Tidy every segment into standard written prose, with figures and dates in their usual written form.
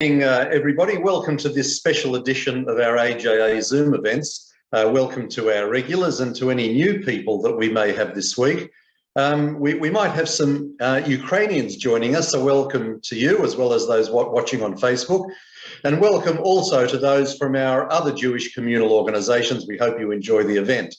Everybody. Welcome to this special edition of our AJA Zoom events. Welcome to our regulars and to any new people that we may have this week. We might have some Ukrainians joining us, so welcome to you as well as those watching on Facebook. And welcome also to those from our other Jewish communal organisations. We hope you enjoy the event.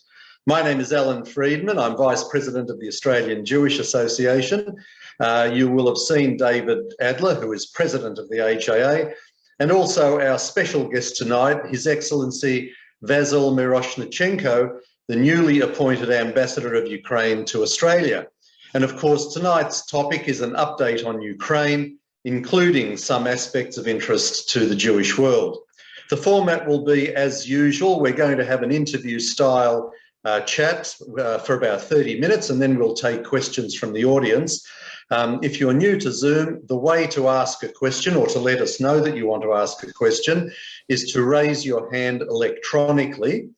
My name is Alan Friedman. I'm Vice President of the Australian Jewish Association. You will have seen David Adler, who is President of the H.E, and also our special guest tonight, His Excellency Vasyl Myroshnychenko, the newly appointed Ambassador of Ukraine to Australia. And of course, tonight's topic is an update on Ukraine, including some aspects of interest to the Jewish world. The format will be as usual. We're going to have an interview-style chat for about 30 minutes, and then we'll take questions from the audience. If you're new to Zoom, the way to ask a question or to let us know that you want to ask a question is to raise your hand electronically.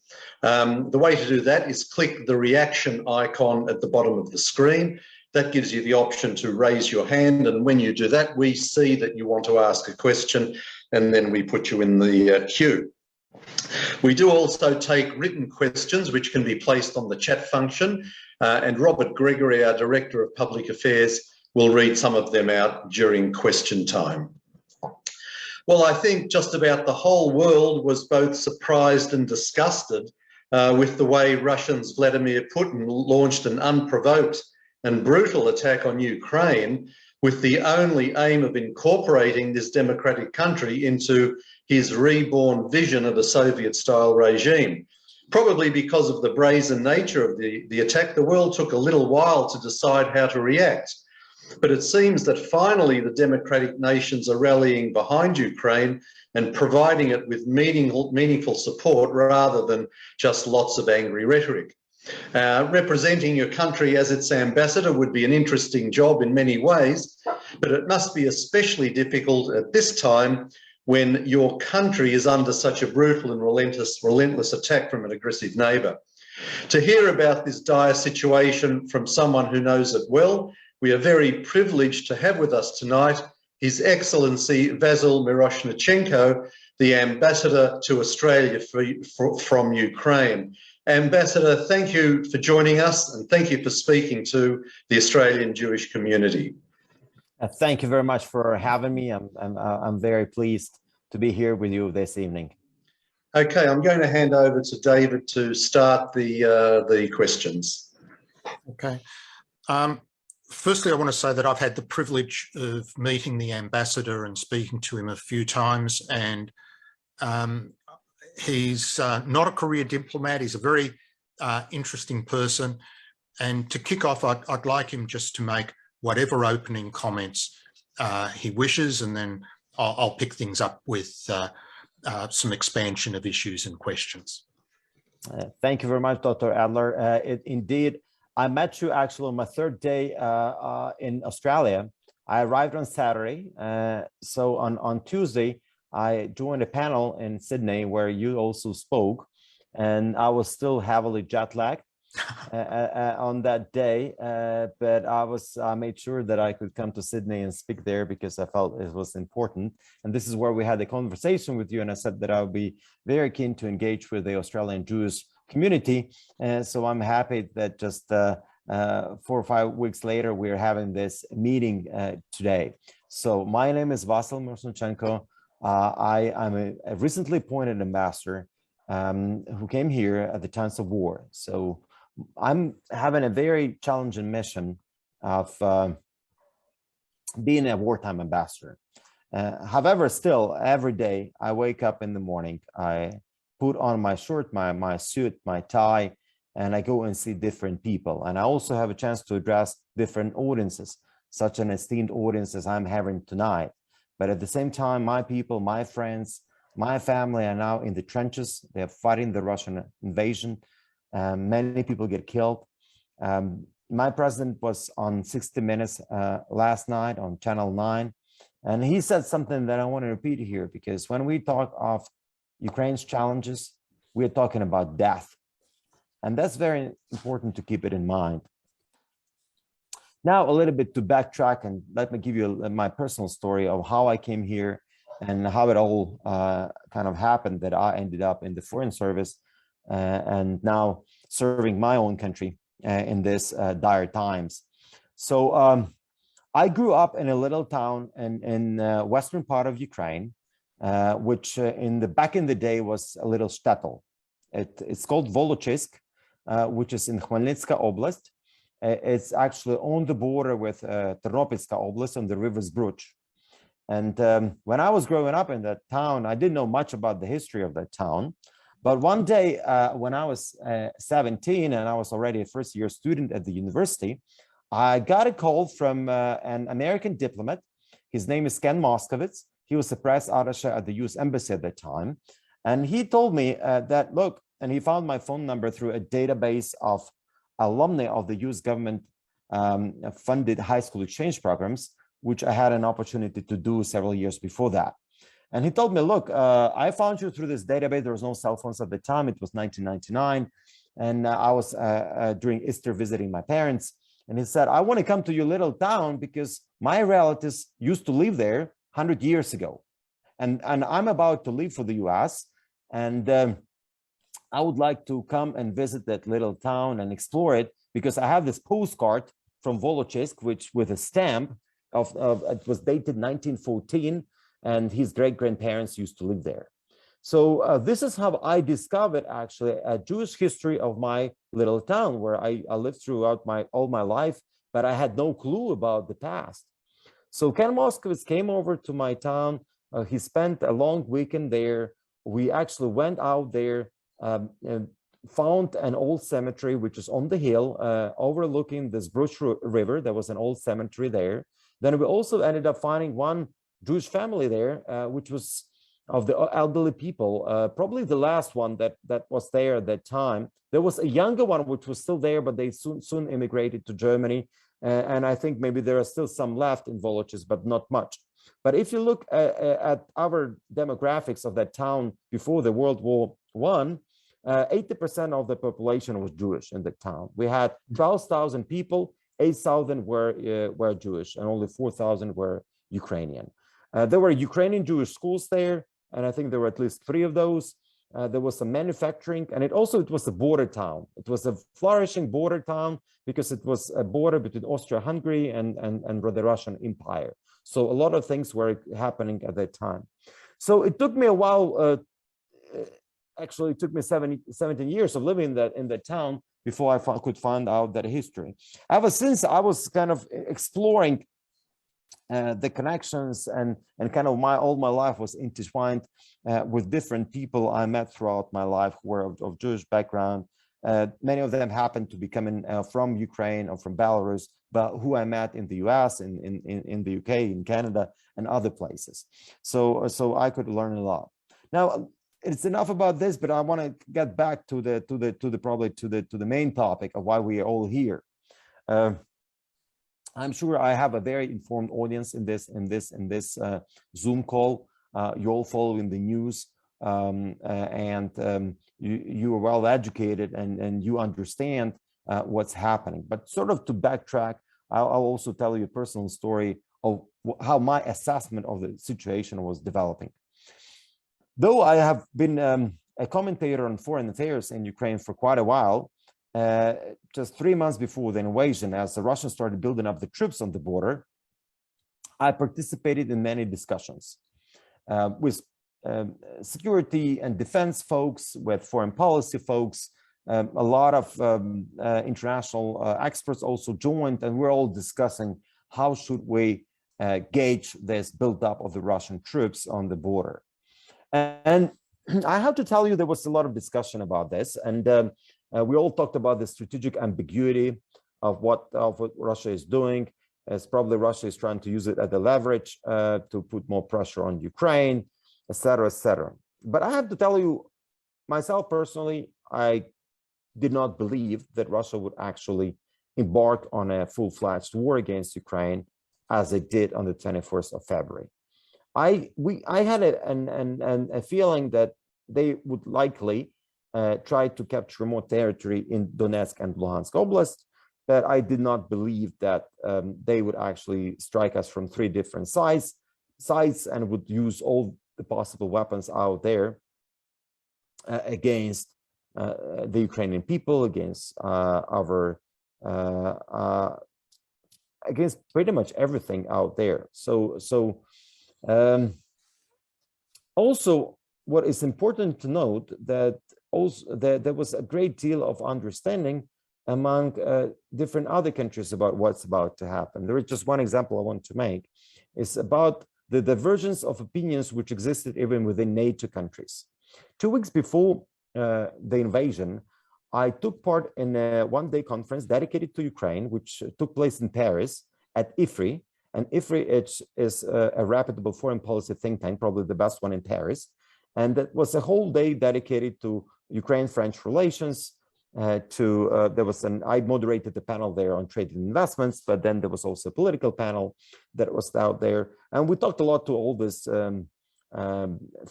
The way to do that is click the reaction icon at the bottom of the screen. That gives you the option to raise your hand, and when you do that, we see that you want to ask a question, and then we put you in the queue. We do also take written questions which can be placed on the chat function, and Robert Gregory, our Director of Public Affairs, will read some of them out during question time. Well, I think just about the whole world was both surprised and disgusted with the way Russians Vladimir Putin launched an unprovoked and brutal attack on Ukraine with the only aim of incorporating this democratic country into his reborn vision of a Soviet-style regime. Probably because of the brazen nature of the attack, the world took a little while to decide how to react. But it seems that finally the democratic nations are rallying behind Ukraine and providing it with meaningful support rather than just lots of angry rhetoric. Representing your country as its ambassador would be an interesting job in many ways, but it must be especially difficult at this time when your country is under such a brutal and relentless attack from an aggressive neighbour. To hear about this dire situation from someone who knows it well, we are very privileged to have with us tonight His Excellency Vasyl Myroshnychenko, the Ambassador to Australia from Ukraine. Ambassador, thank you for joining us and thank you for speaking to the Australian Jewish community. Thank you very much for having me. I'm very pleased to be here with you this evening. Okay, I'm going to hand over to David to start the questions. Okay. Firstly, I want to say that I've had the privilege of meeting the ambassador and speaking to him a few times, and he's not a career diplomat. He's a very interesting person. And to kick off, I'd like him just to make whatever opening comments he wishes, and then I'll pick things up with some expansion of issues and questions. Thank you very much, Dr. Adler. Indeed, I met you actually on my third day in Australia. I arrived on Saturday. So on Tuesday, I joined a panel in Sydney where you also spoke, and I was still heavily jet lagged on that day. But I made sure that I could come to Sydney and speak there because I felt it was important. And this is where we had a conversation with you, and I said that I would be very keen to engage with the Australian Jewish community. And so I'm happy that just 4 or 5 weeks later, we're having this meeting today. So my name is Vasyl Myroshnychenko. I'm a recently appointed ambassador who came here at the times of war. So I'm having a very challenging mission of being a wartime ambassador. However, still every day I wake up in the morning, I put on my shirt, my suit, my tie, and I go and see different people. And I also have a chance to address different audiences, such an esteemed audience as I'm having tonight. But at the same time, my people, my friends, my family are now in the trenches. They're fighting the Russian invasion. Many people get killed. My president was on 60 Minutes last night on Channel 9, and he said something that I want to repeat here, because when we talk of Ukraine's challenges, we're talking about death. And that's very important to keep it in mind. Now, a little bit to backtrack, and let me give you my personal story of how I came here and how it all kind of happened that I ended up in the foreign service and now serving my own country in this dire times. So I grew up in a little town in western part of Ukraine, which back in the day was a little shtetl. It's called Volochisk, which is in Khmelnytska Oblast. It's actually on the border with Ternopilska Oblast on the river Zbruch. And when I was growing up in that town, I didn't know much about the history of that town. But one day when I was 17 and I was already a first-year student at the university, I got a call from an American diplomat. His name is Ken Moskowitz. He was the press attaché at the US Embassy at that time. And he told me that, look, and he found my phone number through a database of alumni of the US government funded high school exchange programs, which I had an opportunity to do several years before that. And he told me, look, I found you through this database. There was no cell phones at the time. It was 1999. And I was during Easter visiting my parents. And he said, I want to come to your little town because my relatives used to live there 100 years ago. And I'm about to leave for the US. And I would like to come and visit that little town and explore it because I have this postcard from Volochisk, which with a stamp of it was dated 1914, and his great-grandparents used to live there. So this is how I discovered actually a Jewish history of my little town where I lived throughout all my life, but I had no clue about the past. So Ken Moskowitz came over to my town. He spent a long weekend there. We actually went out there, and found an old cemetery, which is on the hill overlooking this Bruch River. There was an old cemetery there. Then we also ended up finding one Jewish family there, which was of the elderly people, probably the last one that was there at that time. There was a younger one which was still there, but they soon immigrated to Germany. And I think maybe there are still some left in Volochisk, but not much. But if you look at our demographics of that town before the World War I, 80% of the population was Jewish in the town. We had 12,000 people, 8,000 were Jewish, and only 4,000 were Ukrainian. There were Ukrainian Jewish schools there, and I think there were at least 3 of those. There was some manufacturing, and it was a border town. It was a flourishing border town because it was a border between Austria-Hungary and the Russian Empire. So a lot of things were happening at that time. So it took me a while. Actually, it took me 17 years of living in that town before I could find out that history. Ever since, I was kind of exploring the connections and kind of all my life was intertwined with different people I met throughout my life who were of Jewish background. Many of them happened to be coming from Ukraine or from Belarus, but who I met in the US, in the UK, in Canada, and other places. So I could learn a lot. Now, it's enough about this, but I want to get back to the main topic of why we are all here. I'm sure I have a very informed audience in this Zoom call. You're all following the news, and you are well educated and you understand what's happening. But sort of to backtrack, I'll also tell you a personal story of how my assessment of the situation was developing. Though I have been a commentator on foreign affairs in Ukraine for quite a while, just 3 months before the invasion, as the Russians started building up the troops on the border, I participated in many discussions with security and defense folks, with foreign policy folks. A lot of international experts also joined, and we're all discussing how should we gauge this buildup of the Russian troops on the border. And I have to tell you, there was a lot of discussion about this, and we all talked about the strategic ambiguity of what Russia is doing. As probably Russia is trying to use it as a leverage to put more pressure on Ukraine, etc., etc. But I have to tell you, myself personally, I did not believe that Russia would actually embark on a full-fledged war against Ukraine as it did on the 21st of February. I had a feeling that they would likely try to capture more territory in Donetsk and Luhansk Oblast, but I did not believe that they would actually strike us from 3 different sides, sides and would use all the possible weapons out there against the Ukrainian people, against against pretty much everything out there. Also, what is important to note that also that there was a great deal of understanding among different other countries about what's about to happen. There is just one example I want to make. It's about the divergence of opinions which existed even within NATO countries. 2 weeks before the invasion, I took part in a one-day conference dedicated to Ukraine, which took place in Paris at IFRI. And IFRI is a reputable foreign policy think tank, probably the best one in Paris. And that was a whole day dedicated to Ukraine-French relations. I moderated the panel there on trade and investments, but then there was also a political panel that was out there. And we talked a lot to all these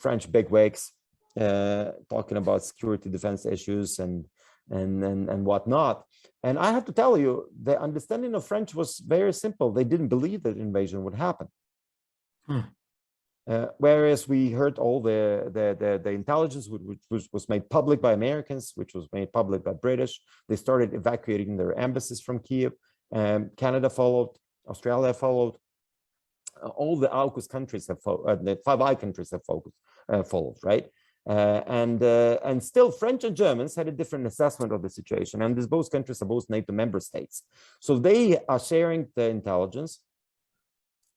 French bigwigs, talking about security defense issues and whatnot. And I have to tell you, the understanding of French was very simple. They didn't believe that invasion would happen. Whereas we heard all the intelligence which was made public by Americans, which was made public by British. They started evacuating their embassies from Kiev. Canada followed, Australia followed. All the AUKUS countries have followed, the 5I countries have followed, right? And still French and Germans had a different assessment of the situation. And these both countries are both NATO member states. So they are sharing the intelligence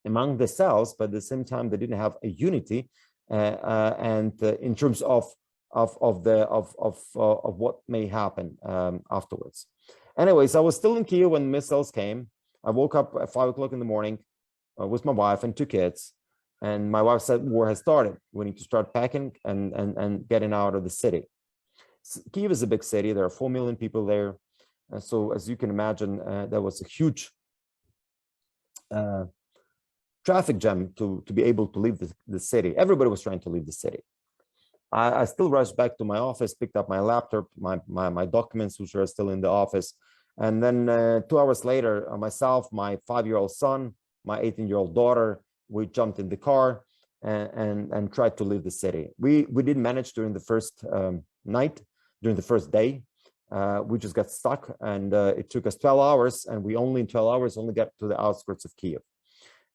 among themselves, but at the same time, they didn't have a unity in terms of what may happen afterwards. Anyways, I was still in Kiev when missiles came. I woke up at 5 o'clock in the morning with my wife and 2 kids. And my wife said, war has started. We need to start packing and getting out of the city. Kiev is a big city. There are 4 million people there. So as you can imagine, there was a huge traffic jam to be able to leave the city. Everybody was trying to leave the city. I still rushed back to my office, picked up my laptop, my documents, which are still in the office. And then 2 hours later, myself, my 5-year-old son, my 18-year-old daughter, we jumped in the car and tried to leave the city. We didn't manage during the first night, during the first day. We just got stuck, and it took us 12 hours, and we only in 12 hours only got to the outskirts of Kiev.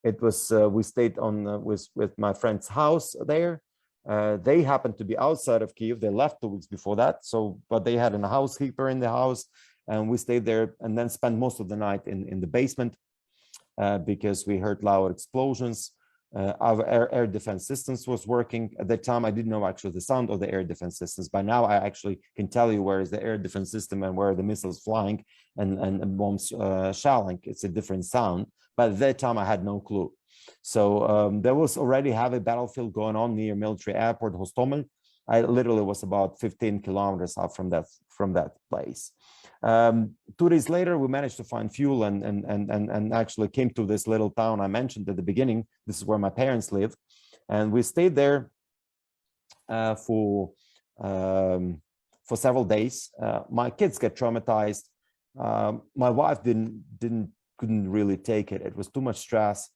It was we stayed on with my friend's house there. They happened to be outside of Kiev. They left 2 weeks before that. But they had a housekeeper in the house, and we stayed there and then spent most of the night in the basement because we heard loud explosions. Our air defense systems was working. At that time, I didn't know actually the sound of the air defense systems. By now, I actually can tell you where is the air defense system and where are the missiles flying and bombs shelling. It's a different sound. But at that time, I had no clue. So there was already a battlefield going on near military airport, Hostomel. I literally was about 15 kilometers out from that place. 2 days later, we managed to find fuel and actually came to this little town I mentioned at the beginning. This is where my parents live, and we stayed there for several days. My kids got traumatized. My wife couldn't really take it. It was too much stress,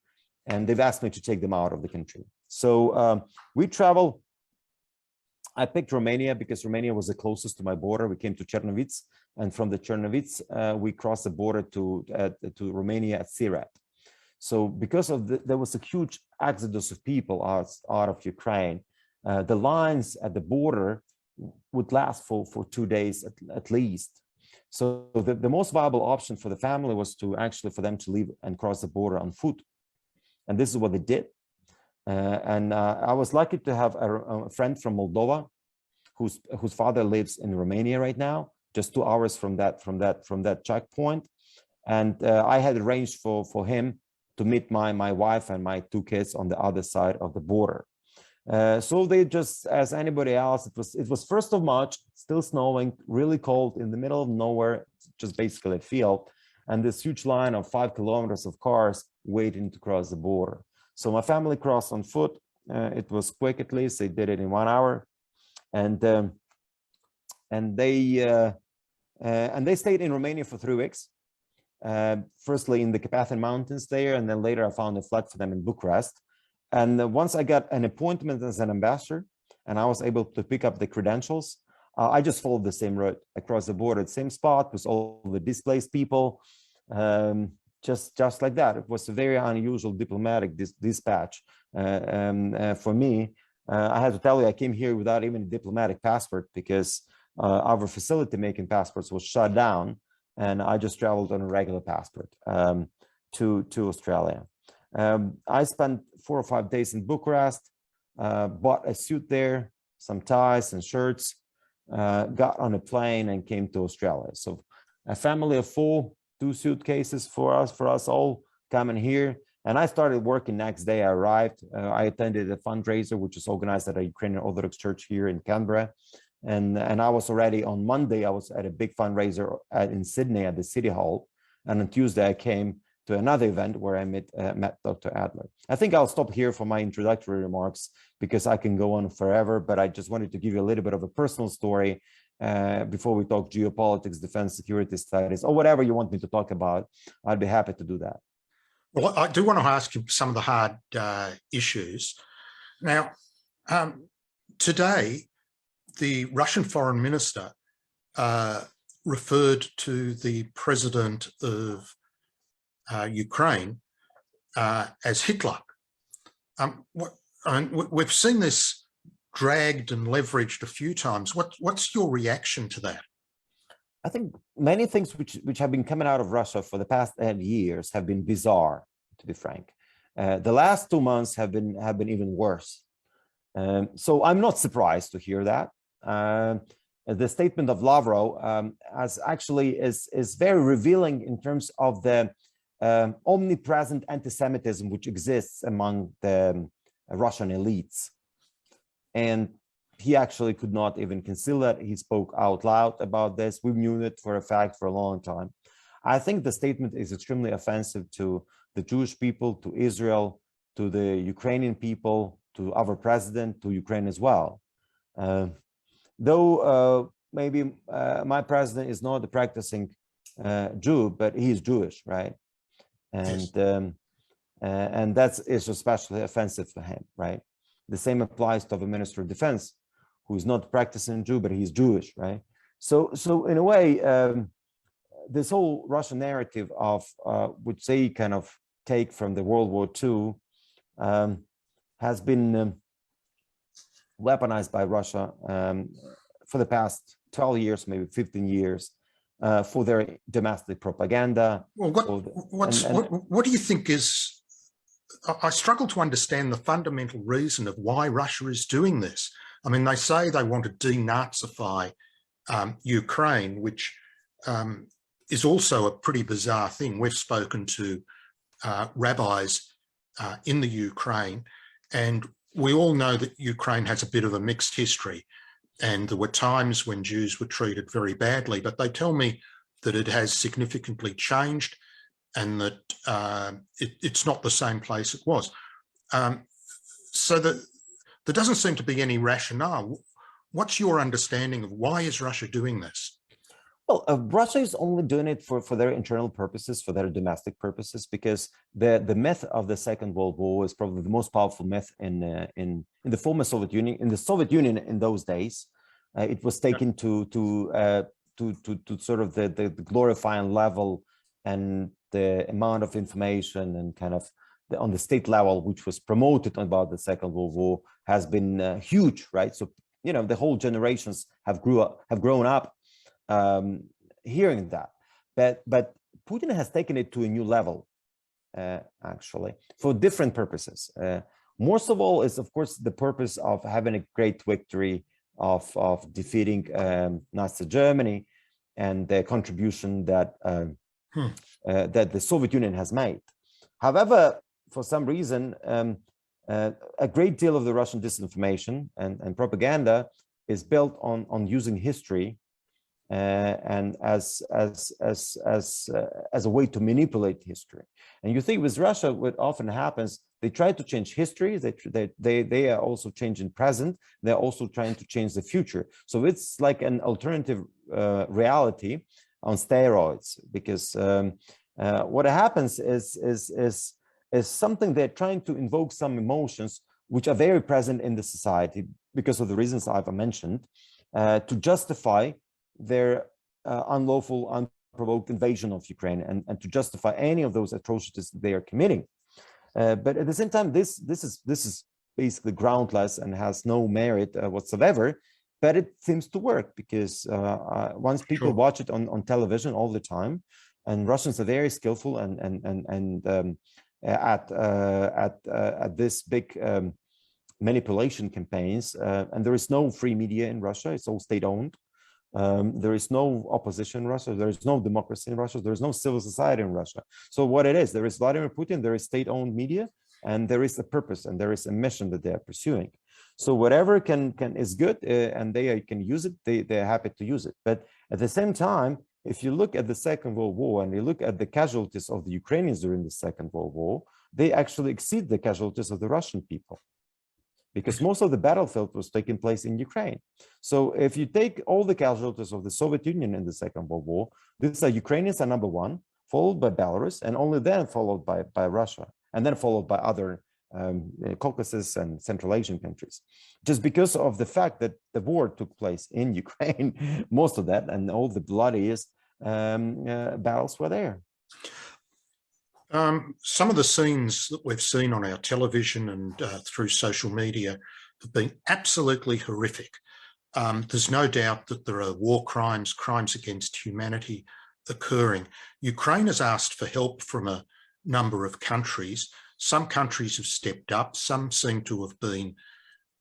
and they've asked me to take them out of the country. So we traveled. I picked Romania because Romania was the closest to my border. We came to Chernovitz, and from the Chernovitz, we crossed the border to Romania at Siret. So because of there was a huge exodus of people out of Ukraine. The lines at the border would last for 2 days at least. So the most viable option for the family was for them to leave and cross the border on foot. And this is what they did. I was lucky to have a friend from Moldova, whose father lives in Romania right now, just 2 hours from that checkpoint. And I had arranged for him to meet my wife and my 2 kids on the other side of the border. So they just, as anybody else, it was 1st of March, still snowing, really cold in the middle of nowhere, just basically a field, and this huge line of 5 kilometers of cars waiting to cross the border. So my family crossed on foot. It was quick, at least. They did it in 1 hour, and they stayed in Romania for 3 weeks. Firstly in the Carpathian Mountains there, and then later I found a flat for them in Bucharest. And once I got an appointment as an ambassador and I was able to pick up the credentials, I just followed the same route across the border, the same spot with all the displaced people, just like that. It was a very unusual diplomatic dispatch for me. I had to tell you, I came here without even a diplomatic passport because our facility making passports was shut down, and I just traveled on a regular passport to Australia. I spent 4 or 5 days in Bucharest, bought a suit there, some ties and shirts, got on a plane and came to Australia. So a family of 4, 2 suitcases for us all coming here. And I started working next day. I arrived. I attended a fundraiser, which is organized at a Ukrainian Orthodox church here in Canberra. And I was already on Monday, I was at a big fundraiser in Sydney at the City Hall. And on Tuesday, I came to another event where I met Dr. Adler. I think I'll stop here for my introductory remarks because I can go on forever, but I just wanted to give you a little bit of a personal story before we talk geopolitics, defense, security studies, or whatever you want me to talk about. I'd be happy to do that. Well, I do want to ask you some of the hard issues. Now, today, the Russian foreign minister referred to the president of Ukraine as Hitler. We've seen this dragged and leveraged a few times. What's your reaction to that? I think many things which have been coming out of Russia for the past years have been bizarre, to be frank. The last 2 months have been even worse. So I'm not surprised to hear that. The statement of Lavrov is very revealing in terms of the omnipresent anti-Semitism which exists among the Russian elites. And he actually could not even conceal that. He spoke out loud about this. We knew it for a fact for a long time. I think the statement is extremely offensive to the Jewish people, to Israel, to the Ukrainian people, to our president, to Ukraine as well. Though maybe my president is not a practicing Jew, but he is Jewish, right? And yes. And that is especially offensive for him, right? The same applies to the Minister of Defense, who is not practicing Jew, but he's Jewish, right? So in a way, this whole Russian narrative of which they kind of take from the World War II has been weaponized by Russia for the past 12 years, maybe 15 years, for their domestic propaganda. Well, what do you think is? I struggle to understand the fundamental reason of why Russia is doing this. I mean, they say they want to denazify Ukraine, which is also a pretty bizarre thing. We've spoken to rabbis in the Ukraine, and we all know that Ukraine has a bit of a mixed history. And there were times when Jews were treated very badly, but they tell me that it has significantly changed and that it's not the same place it was. So that there doesn't seem to be any rationale. What's your understanding of why is Russia doing this? Well, Russia is only doing it for their internal purposes, for their domestic purposes, because the myth of the Second World War is probably the most powerful myth in the former Soviet Union. In the Soviet Union in those days, it was taken to sort of the glorifying level, and the amount of information and kind of on the state level, which was promoted about the Second World War, has been huge, right? So the whole generations have grown up hearing that, but Putin has taken it to a new level, actually, for different purposes. Most of all is, of course, the purpose of having a great victory of defeating Nazi Germany and the contribution that that the Soviet Union has made. However, for some reason, a great deal of the Russian disinformation and propaganda is built on using history and as a way to manipulate history. And you think with Russia, what often happens, they try to change history. They are also changing present. They're also trying to change the future. So it's like an alternative reality on steroids, because what happens is is something they're trying to invoke some emotions which are very present in the society because of the reasons I've mentioned, to justify their unlawful, unprovoked invasion of Ukraine and to justify any of those atrocities they are committing. But at the same time, this is basically groundless and has no merit whatsoever. But it seems to work because once people watch it on television all the time, and Russians are very skillful at this big manipulation campaigns, and there is no free media in Russia; it's all state-owned. There is no opposition in Russia. There is no democracy in Russia. There is no civil society in Russia. So what it is, there is Vladimir Putin, there is state-owned media, and there is a purpose and there is a mission that they are pursuing. So whatever is good and they can use it, they're happy to use it. But at the same time, if you look at the Second World War and you look at the casualties of the Ukrainians during the Second World War, they actually exceed the casualties of the Russian people, because most of the battlefield was taking place in Ukraine. So if you take all the casualties of the Soviet Union in the Second World War, these are Ukrainians are number one, followed by Belarus, and only then followed by Russia, and then followed by other Caucasus and Central Asian countries. Just because of the fact that the war took place in Ukraine, most of that and all the bloodiest battles were there. Some of the scenes that we've seen on our television and through social media have been absolutely horrific. There's no doubt that there are war crimes, crimes against humanity occurring. Ukraine has asked for help from a number of countries. Some countries have stepped up, some seem to have been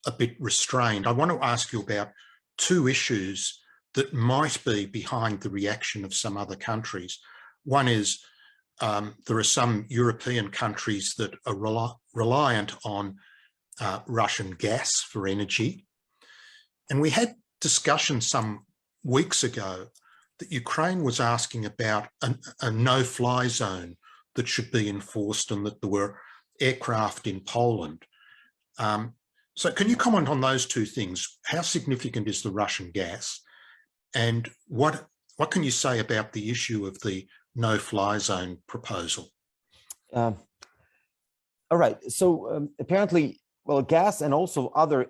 a bit restrained. I want to ask you about two issues that might be behind the reaction of some other countries. One is there are some European countries that are reliant on Russian gas for energy. And we had discussion some weeks ago that Ukraine was asking about a no-fly zone that should be enforced and that there were aircraft in Poland. So can you comment on those two things? How significant is the Russian gas? And what can you say about the issue of the no-fly zone proposal? All right. So apparently, well, gas and also other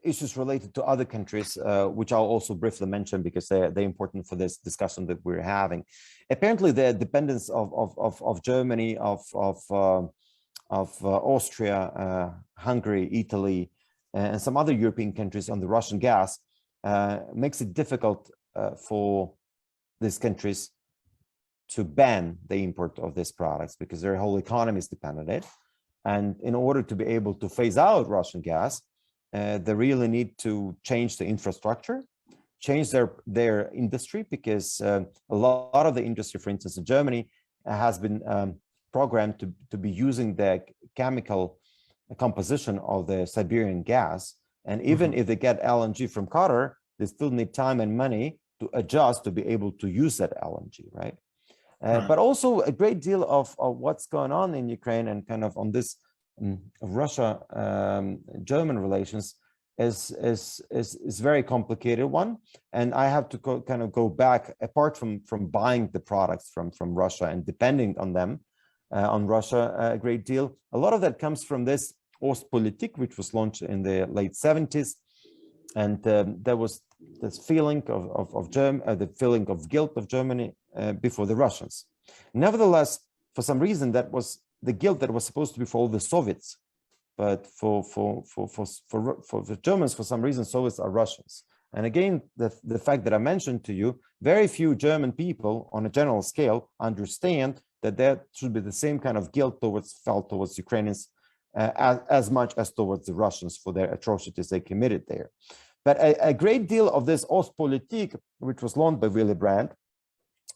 issues related to other countries, which I'll also briefly mention because they're important for this discussion that we're having. Apparently, the dependence of Germany, of Austria, Hungary, Italy, and some other European countries on the Russian gas makes it difficult for these countries to ban the import of these products because their whole economy is dependent on it. And in order to be able to phase out Russian gas, they really need to change the infrastructure, change their industry, because a lot of the industry, for instance, in Germany, has been programmed to be using the chemical composition of the Siberian gas. And even if they get LNG from Qatar, they still need time and money to adjust to be able to use that LNG, right? But also a great deal of what's going on in Ukraine and kind of on this Russia-German relations is very complicated one. And I have to go back, apart from buying the products from Russia and depending on them, on Russia a great deal. A lot of that comes from this Ostpolitik, which was launched in the late 70s. And there was this feeling the feeling of guilt of Germany before the Russians. Nevertheless, for some reason, that was the guilt that was supposed to be for all the Soviets, but for the Germans, for some reason, Soviets are Russians. And again, the fact that I mentioned to you, very few German people on a general scale understand that there should be the same kind of guilt felt towards Ukrainians as much as towards the Russians for their atrocities they committed there. But a great deal of this Ostpolitik, which was launched by Willy Brandt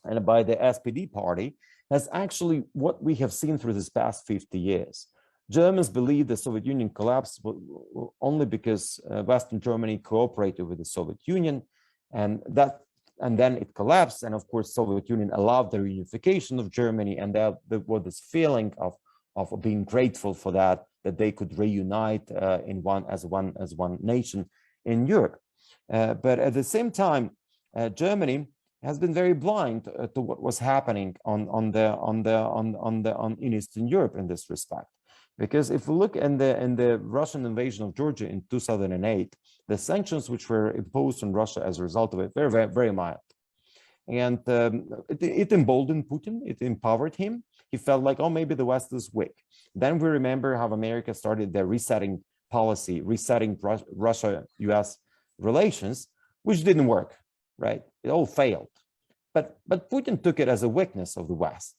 and by the SPD party, has actually what we have seen through this past 50 years. Germans believe the Soviet Union collapsed only because Western Germany cooperated with the Soviet Union, and then it collapsed. And of course, Soviet Union allowed the reunification of Germany, and there was this feeling of being grateful for that they could reunite as one nation in Europe. But at the same time, Germany has been very blind to what was happening in Eastern Europe in this respect. Because if we look in the Russian invasion of Georgia in 2008, the sanctions which were imposed on Russia as a result of it were very, very mild. And it emboldened Putin, it empowered him. He felt like, oh, maybe the West is weak. Then we remember how America started their resetting policy, resetting Russia-US relations, which didn't work, right? It all failed. But Putin took it as a weakness of the West.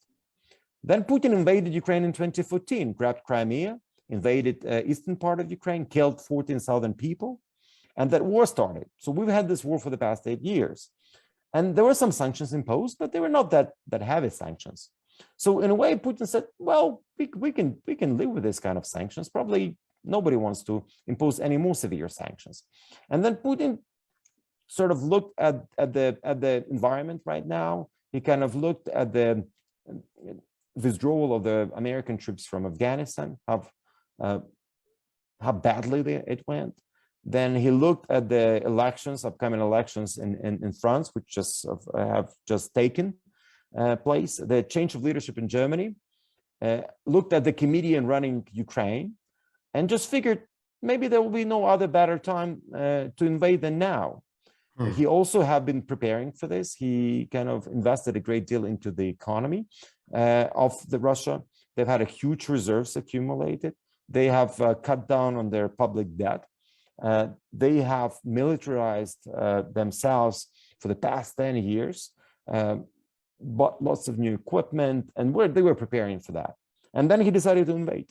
Then Putin invaded Ukraine in 2014, grabbed Crimea, invaded eastern part of Ukraine, killed 14,000 people, and that war started. So we've had this war for the past 8 years. And there were some sanctions imposed, but they were not that heavy sanctions. So in a way, Putin said, well, we can live with this kind of sanctions. Probably nobody wants to impose any more severe sanctions. And then Putin sort of looked at the environment right now. He kind of looked at the withdrawal of the American troops from Afghanistan, how badly it went. Then he looked at the elections, upcoming elections in France, which have just taken place, the change of leadership in Germany, looked at the comedian running Ukraine, and just figured maybe there will be no other better time to invade than now. He also have been preparing for this. He kind of invested a great deal into the economy of Russia. They've had a huge reserves accumulated. They have cut down on their public debt. They have militarized themselves for the past 10 years, bought lots of new equipment, and they were preparing for that. And then he decided to invade.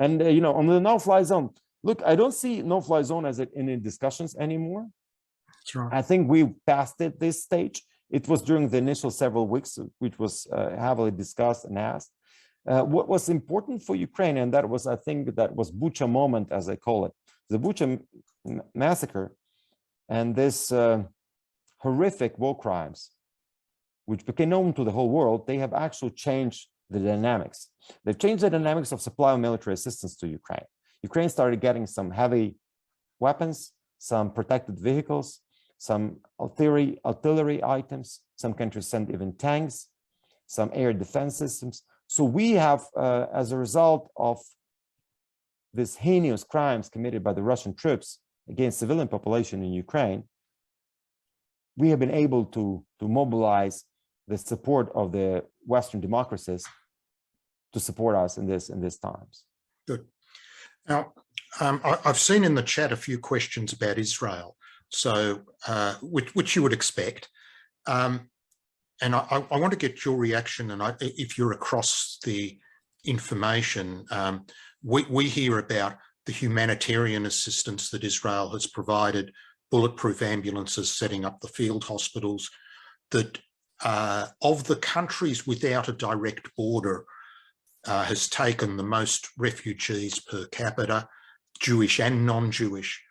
And, on the no-fly zone, look, I don't see no-fly zone as in any discussions anymore. That's right. I think we passed this stage. It was during the initial several weeks, which was heavily discussed and asked. What was important for Ukraine, and that was, I think, that was Butcher moment, as I call it, the Butcher Massacre, and this horrific war crimes, which became known to the whole world, they have actually changed the dynamics. They've changed the dynamics of supply of military assistance to Ukraine. Ukraine started getting some heavy weapons, some protected vehicles, some artillery items. Some countries sent even tanks, some air defense systems. So we have, as a result of these heinous crimes committed by the Russian troops against civilian population in Ukraine, we have been able to mobilize the support of the Western democracies to support us in these times. Good. Now, I've seen in the chat a few questions about Israel, so which you would expect, and I want to get your reaction. And if you're across the information, we hear about the humanitarian assistance that Israel has provided, bulletproof ambulances, setting up the field hospitals, that of the countries without a direct border has taken the most refugees per capita, Jewish and non-Jewish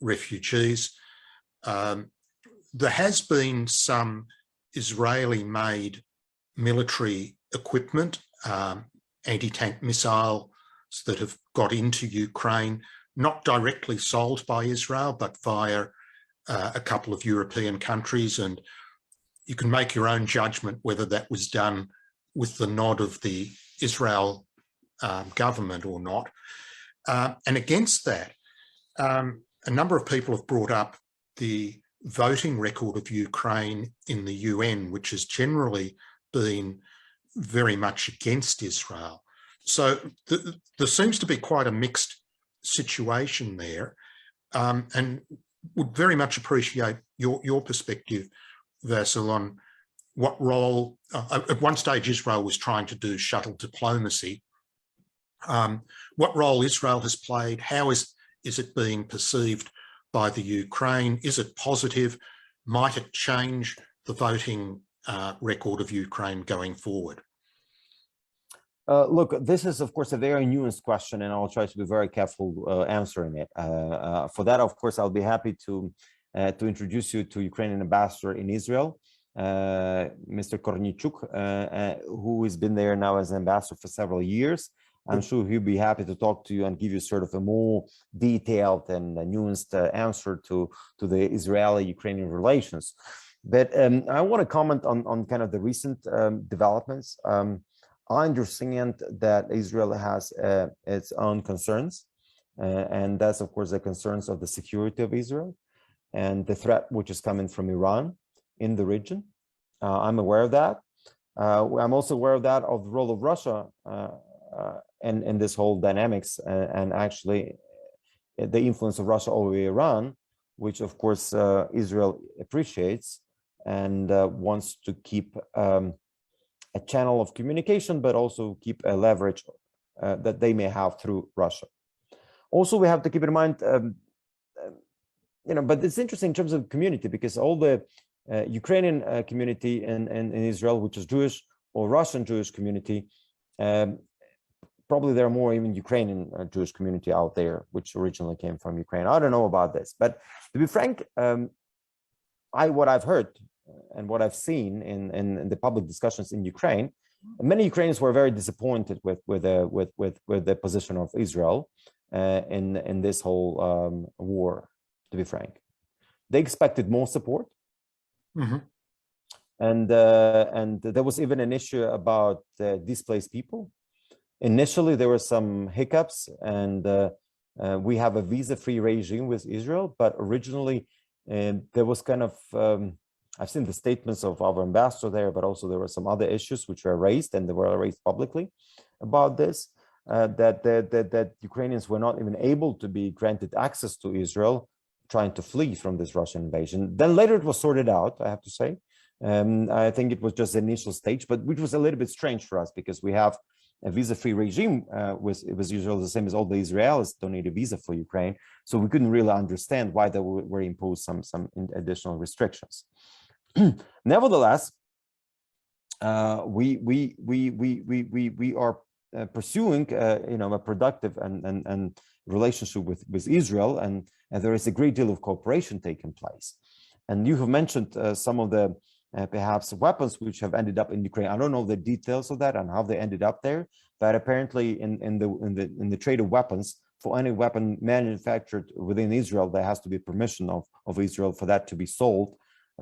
refugees. There has been some Israeli-made military equipment, anti-tank missiles that have got into Ukraine, not directly sold by Israel, but via a couple of European countries. And you can make your own judgment whether that was done with the nod of the Israel government or not. And against that, a number of people have brought up the voting record of Ukraine in the UN, which has generally been very much against Israel. So there seems to be quite a mixed situation there, and would very much appreciate your perspective, Vasyl, on what role, at one stage Israel was trying to do shuttle diplomacy, what role Israel has played, how is it being perceived by the Ukraine, is it positive, might it change the voting record of Ukraine going forward? Look, this is, of course, a very nuanced question, and I'll try to be very careful answering it. For that, of course, I'll be happy to introduce you to Ukrainian ambassador in Israel, Mr. Kornichuk, who has been there now as an ambassador for several years. I'm sure he'll be happy to talk to you and give you sort of a more detailed and nuanced answer to the Israeli-Ukrainian relations. But I want to comment on kind of the recent developments. I understand that Israel has its own concerns, and that's of course the concerns of the security of Israel and the threat which is coming from Iran in the region. I'm aware of that. I'm also aware of that, of the role of Russia in this whole dynamics, and actually the influence of Russia over Iran, which of course Israel appreciates and wants to keep a channel of communication, but also keep a leverage that they may have through Russia. Also, we have to keep in mind, but it's interesting in terms of community, because all the Ukrainian community in Israel, which is Jewish, or Russian Jewish community, probably there are more even Ukrainian Jewish community out there, which originally came from Ukraine. I don't know about this, but to be frank, what I've heard and what I've seen in the public discussions in Ukraine, many Ukrainians were very disappointed with the position of Israel in this whole war. To be frank, they expected more support, and there was even an issue about displaced people. Initially, there were some hiccups, and we have a visa-free regime with Israel, but originally there was kind of I've seen the statements of our ambassador there, but also there were some other issues which were raised, and they were raised publicly about this, that Ukrainians were not even able to be granted access to Israel, trying to flee from this Russian invasion. Then later it was sorted out, I have to say. I think it was just the initial stage, but which was a little bit strange for us, because we have a visa-free regime with Israel, the same as all the Israelis don't need a visa for Ukraine. So we couldn't really understand why there were imposed some additional restrictions. Nevertheless, we are pursuing a productive and relationship with Israel, and there is a great deal of cooperation taking place. And you have mentioned some of the perhaps weapons which have ended up in Ukraine. I don't know the details of that and how they ended up there, but apparently in the trade of weapons, for any weapon manufactured within Israel, there has to be permission of Israel for that to be sold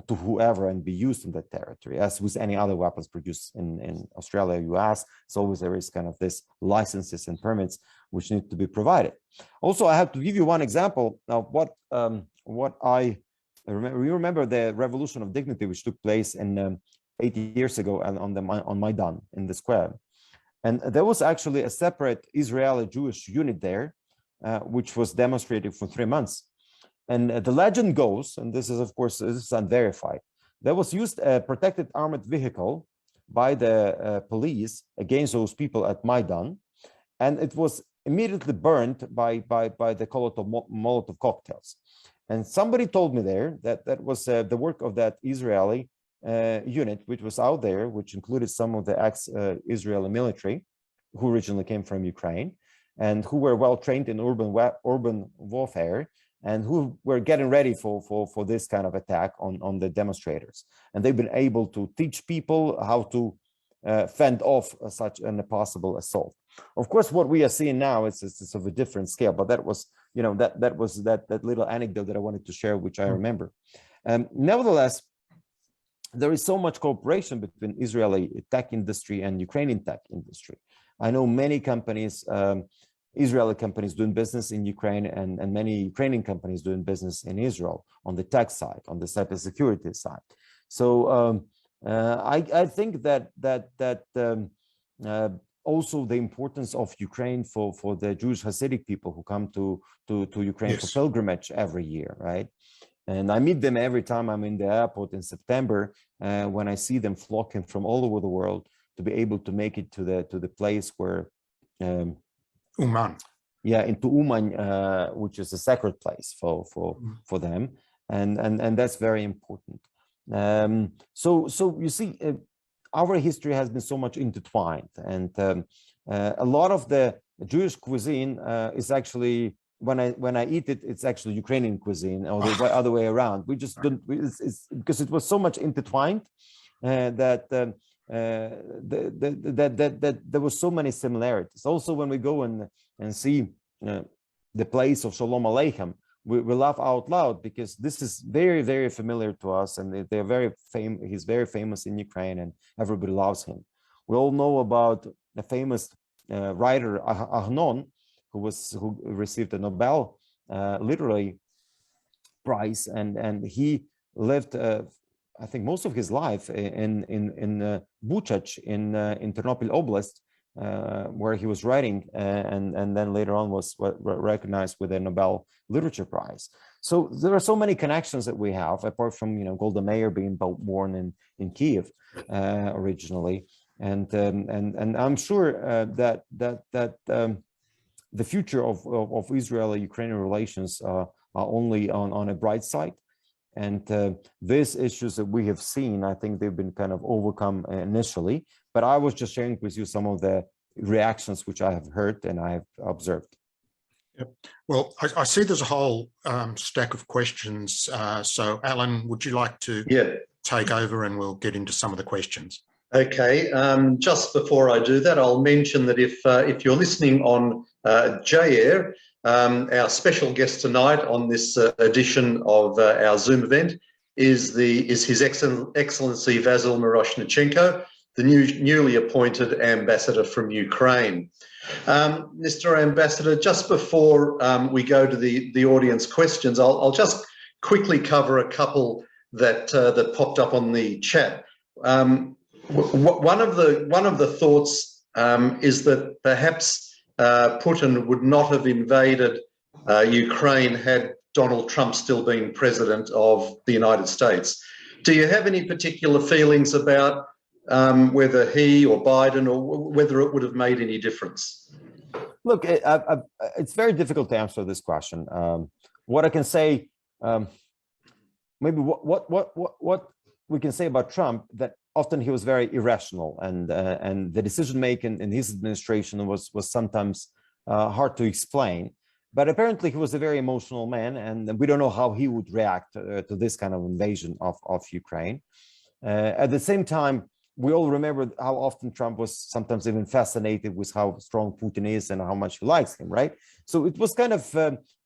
to whoever and be used in that territory. As with any other weapons produced in Australia, US, it's always there is kind of this licenses and permits which need to be provided. Also, I have to give you one example of what I remember. You remember the Revolution of Dignity, which took place in 80 years ago on Maidan in the square, and there was actually a separate Israeli Jewish unit there, which was demonstrated for 3 months. And the legend goes, and this is, of course, this is unverified, there was used a protected armored vehicle by the police against those people at Maidan, and it was immediately burned by the Molotov cocktails. And somebody told me there that that was the work of that Israeli unit, which was out there, which included some of the ex-Israeli military who originally came from Ukraine and who were well trained in urban warfare, and who were getting ready for this kind of attack on the demonstrators. And they've been able to teach people how to fend off such a possible assault. Of course, what we are seeing now is of a different scale, but that was, that little anecdote that I wanted to share, which I remember. Nevertheless, there is so much cooperation between Israeli tech industry and Ukrainian tech industry. I know many companies, Israeli companies doing business in Ukraine, and many Ukrainian companies doing business in Israel on the tech side, on the cybersecurity side. So I think that also the importance of Ukraine for the Jewish Hasidic people who come to Ukraine, yes, for pilgrimage every year, right? And I meet them every time I'm in the airport in September, when I see them flocking from all over the world to be able to make it to the place where Uman. Yeah, into Uman, which is a sacred place for them, and that's very important. So you see, our history has been so much intertwined, and a lot of the Jewish cuisine is actually, when I eat it, it's actually Ukrainian cuisine, or the other way around. We just don't, it's because it was so much intertwined that there was so many similarities. Also, when we go and see the place of Shalom Aleichem, we laugh out loud because this is very, very familiar to us, and they're very famous. He's very famous in Ukraine, and everybody loves him. We all know about the famous writer Agnon, who received a Nobel literary prize, and he lived, I think, most of his life in Buchach in Ternopil Oblast, where he was writing, and then later on was recognized with a Nobel Literature Prize. So there are so many connections that we have, apart from Golda Meir being born in Kiev originally, and I'm sure that the future of Israeli-Ukrainian relations are only on a bright side. And these issues that we have seen, I think they've been kind of overcome initially, but I was just sharing with you some of the reactions which I have heard and I have observed. Yep. Well, I see there's a whole stack of questions. So Alan, would you like to take over and we'll get into some of the questions? Okay, just before I do that, I'll mention that if you're listening on J-Air, our special guest tonight on this edition of our Zoom event is His Excellency Vasyl Myroshnychenko, the newly appointed ambassador from Ukraine. Mr. Ambassador, just before we go to the audience questions, I'll just quickly cover a couple that popped up on the chat. One of the thoughts is that perhaps Putin would not have invaded Ukraine had Donald Trump still been president of the United States. Do you have any particular feelings about whether he or Biden, or whether it would have made any difference? Look, it's very difficult to answer this question. What I can say, maybe what we can say about Trump, that often he was very irrational, and the decision making in his administration was sometimes hard to explain. But apparently he was a very emotional man, and we don't know how he would react to this kind of invasion of Ukraine. At the same time, we all remember how often Trump was sometimes even fascinated with how strong Putin is and how much he likes him, right? So it was kind of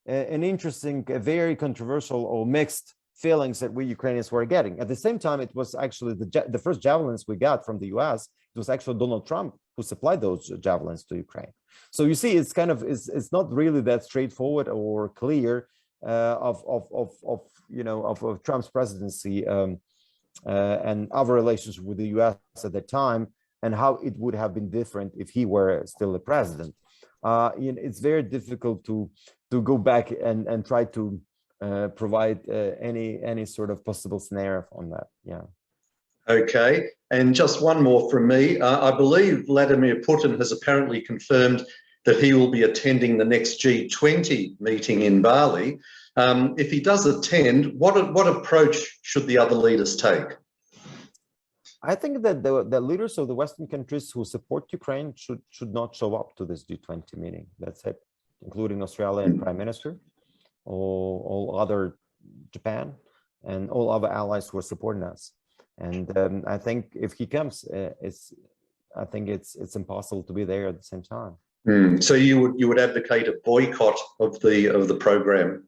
an interesting, very controversial or mixed feelings that we Ukrainians were getting. At the same time, it was actually the first javelins we got from the US. It was actually Donald Trump who supplied those javelins to Ukraine. So you see, it's kind of it's not really that straightforward or clear of Trump's presidency and our relationship with the US at the time, and how it would have been different if he were still the president. It's very difficult to go back and try to provide any sort of possible scenario on that. Yeah. Okay, and just one more from me. I believe Vladimir Putin has apparently confirmed that he will be attending the next G20 meeting in Bali. If he does attend, what approach should the other leaders take? I think that the leaders of the Western countries who support Ukraine should not show up to this G20 meeting. That's it, including Australian Prime Minister, all other Japan, and all other allies who are supporting us. And I think if he comes, I think it's impossible to be there at the same time. So you would advocate a boycott of the program?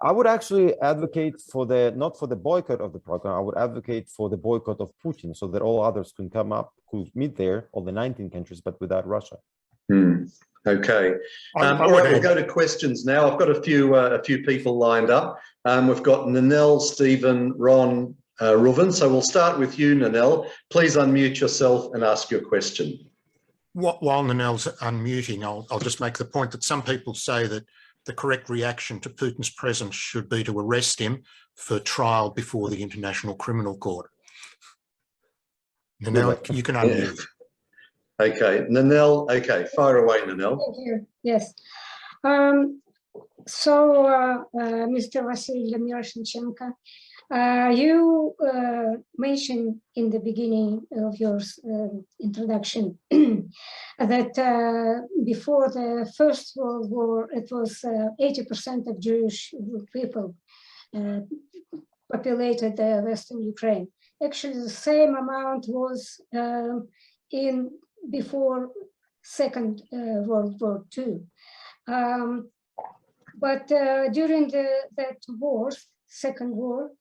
I would actually advocate for not for the boycott of the program. I would advocate for the boycott of Putin, so that all others can come up, could meet there, all the 19 countries, but without Russia. Okay. All right, we'll go to questions now. I've got a few people lined up. We've got Nanel, Stephen, Ron, Ruven. So we'll start with you, Nanel. Please unmute yourself and ask your question. While Nanel's unmuting, I'll just make the point that some people say that the correct reaction to Putin's presence should be to arrest him for trial before the International Criminal Court. Nanel, you can unmute. Okay, Nanel. Okay, fire away, Nanel. Thank you. Yes. Mr. Vasyl Myroshnychenko, you mentioned in the beginning of your introduction that before the First World War, it was 80% of Jewish people populated Western Ukraine. Actually, the same amount was before Second World War II. But during that war, Second War,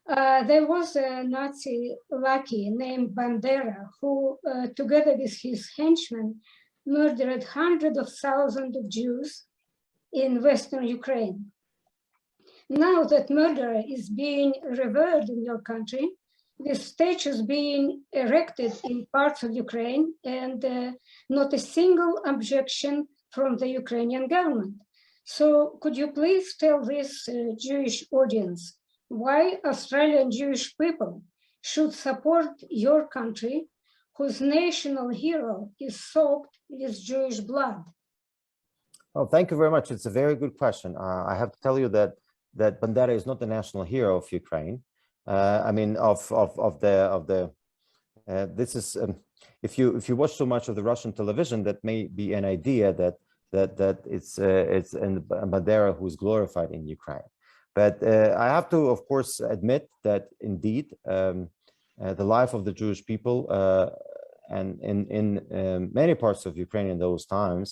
there was a Nazi lackey named Bandera who, together with his henchmen, murdered hundreds of thousands of Jews in Western Ukraine. Now that murder is being revered in your country, with statues being erected in parts of Ukraine and not a single objection from the Ukrainian government. So could you please tell this Jewish audience why Australian Jewish people should support your country whose national hero is soaked with Jewish blood? Oh, thank you very much. It's a very good question. I have to tell you that Bandera is not the national hero of Ukraine. I mean, this is if you watch too much of the Russian television, that may be an idea that it's Bandera who is glorified in Ukraine. But I have to, of course, admit that indeed the life of the Jewish people and in many parts of Ukraine in those times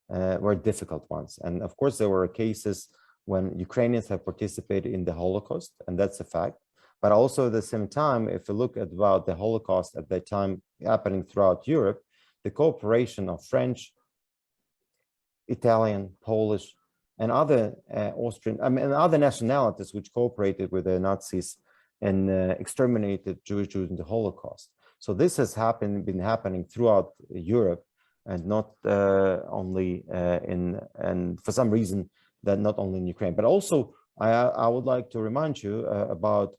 were difficult ones. And of course, there were cases when Ukrainians have participated in the Holocaust, and that's a fact. But also at the same time, if you look at about the Holocaust at that time happening throughout Europe, the cooperation of French, Italian, Polish, and other Austrian, and other nationalities which cooperated with the Nazis and exterminated Jews during the Holocaust. So this has been happening throughout Europe, and not only and for some reason that not only in Ukraine, but also I would like to remind you about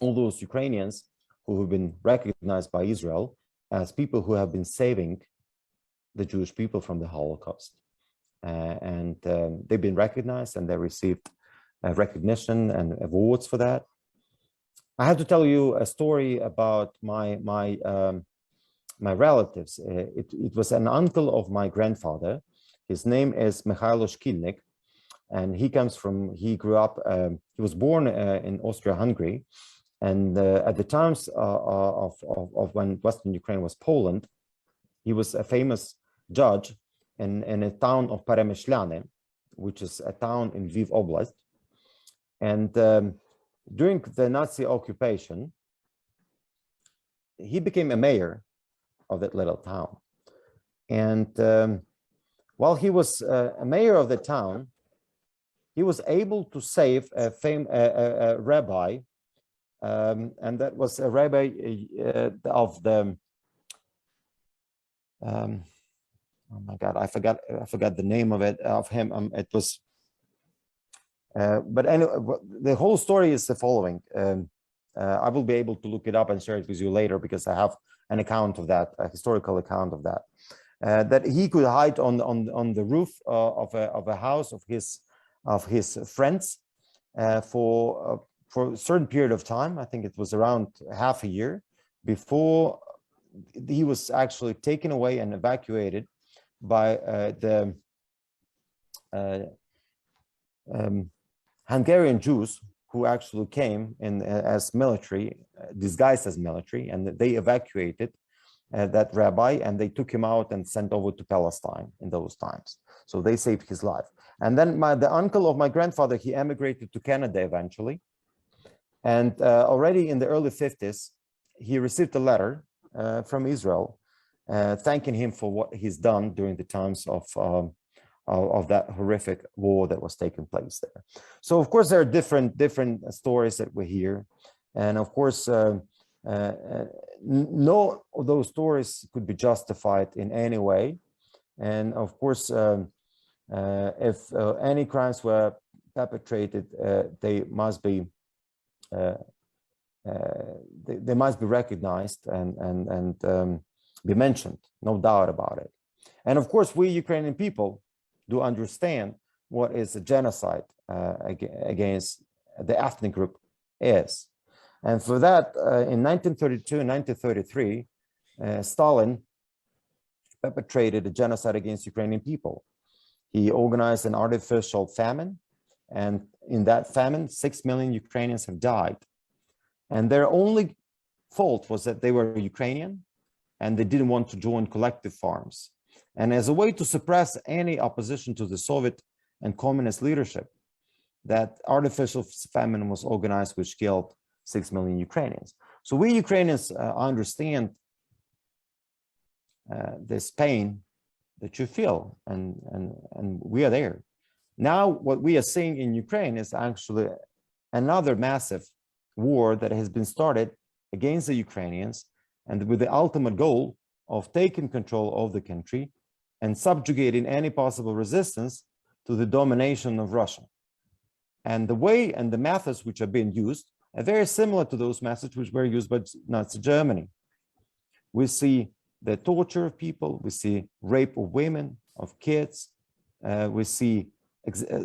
all those Ukrainians who have been recognized by Israel as people who have been saving the Jewish people from the Holocaust. And they've been recognized and they received recognition and awards for that. I have to tell you a story about my relatives. It was an uncle of my grandfather. His name is Mikhailo Shkilnik, and he grew up, he was born in Austria-Hungary. And at the times of when Western Ukraine was Poland, he was a famous judge in a town of Peremyślane, which is a town in Lviv Oblast. And during the Nazi occupation, he became a mayor of that little town. And while he was a mayor of the town, he was able to save a rabbi, and that was a rabbi of the oh my God, I forgot the name of him. It was, but anyway, the whole story is the following. I will be able to look it up and share it with you later because I have an account of that, a historical account of that. That he could hide on the roof of a house of his friends for a certain period of time. I think it was around half a year before he was actually taken away and evacuated by the Hungarian Jews who actually came in as military, disguised as military, and they evacuated that rabbi, and they took him out and sent over to Palestine in those times. So they saved his life. And then the uncle of my grandfather, he emigrated to Canada eventually. And already in the early 50s, he received a letter from Israel thanking him for what he's done during the times of that horrific war that was taking place there. So of course there are different stories that we hear, and of course no of those stories could be justified in any way. And of course if any crimes were perpetrated, they must be recognized and be mentioned, no doubt about it. And of course we Ukrainian people do understand what is a genocide against the ethnic group is. And for that, in 1932 and 1933, Stalin perpetrated a genocide against Ukrainian people. He organized an artificial famine, and in that famine, 6 million Ukrainians have died. And their only fault was that they were Ukrainian and they didn't want to join collective farms. And as a way to suppress any opposition to the Soviet and communist leadership that artificial famine was organized, which killed 6 million Ukrainians. So we Ukrainians understand this pain that you feel, and we are there. Now, what we are seeing in Ukraine is actually another massive war that has been started against the Ukrainians, and with the ultimate goal of taking control of the country and subjugating any possible resistance to the domination of Russia. And the way and the methods which are being used are very similar to those methods which were used by Nazi Germany. We see the torture of people, we see rape of women, of kids, we see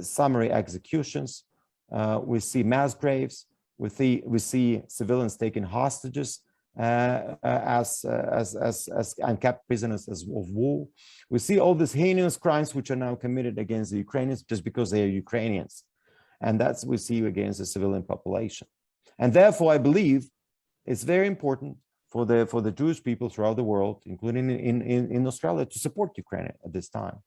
summary executions, we see mass graves, we see civilians taken hostages and kept prisoners of war. We see all these heinous crimes which are now committed against the Ukrainians just because they are Ukrainians. And that's what we see against the civilian population. And therefore, I believe it's very important for the Jewish people throughout the world, including in Australia, to support Ukraine at this time.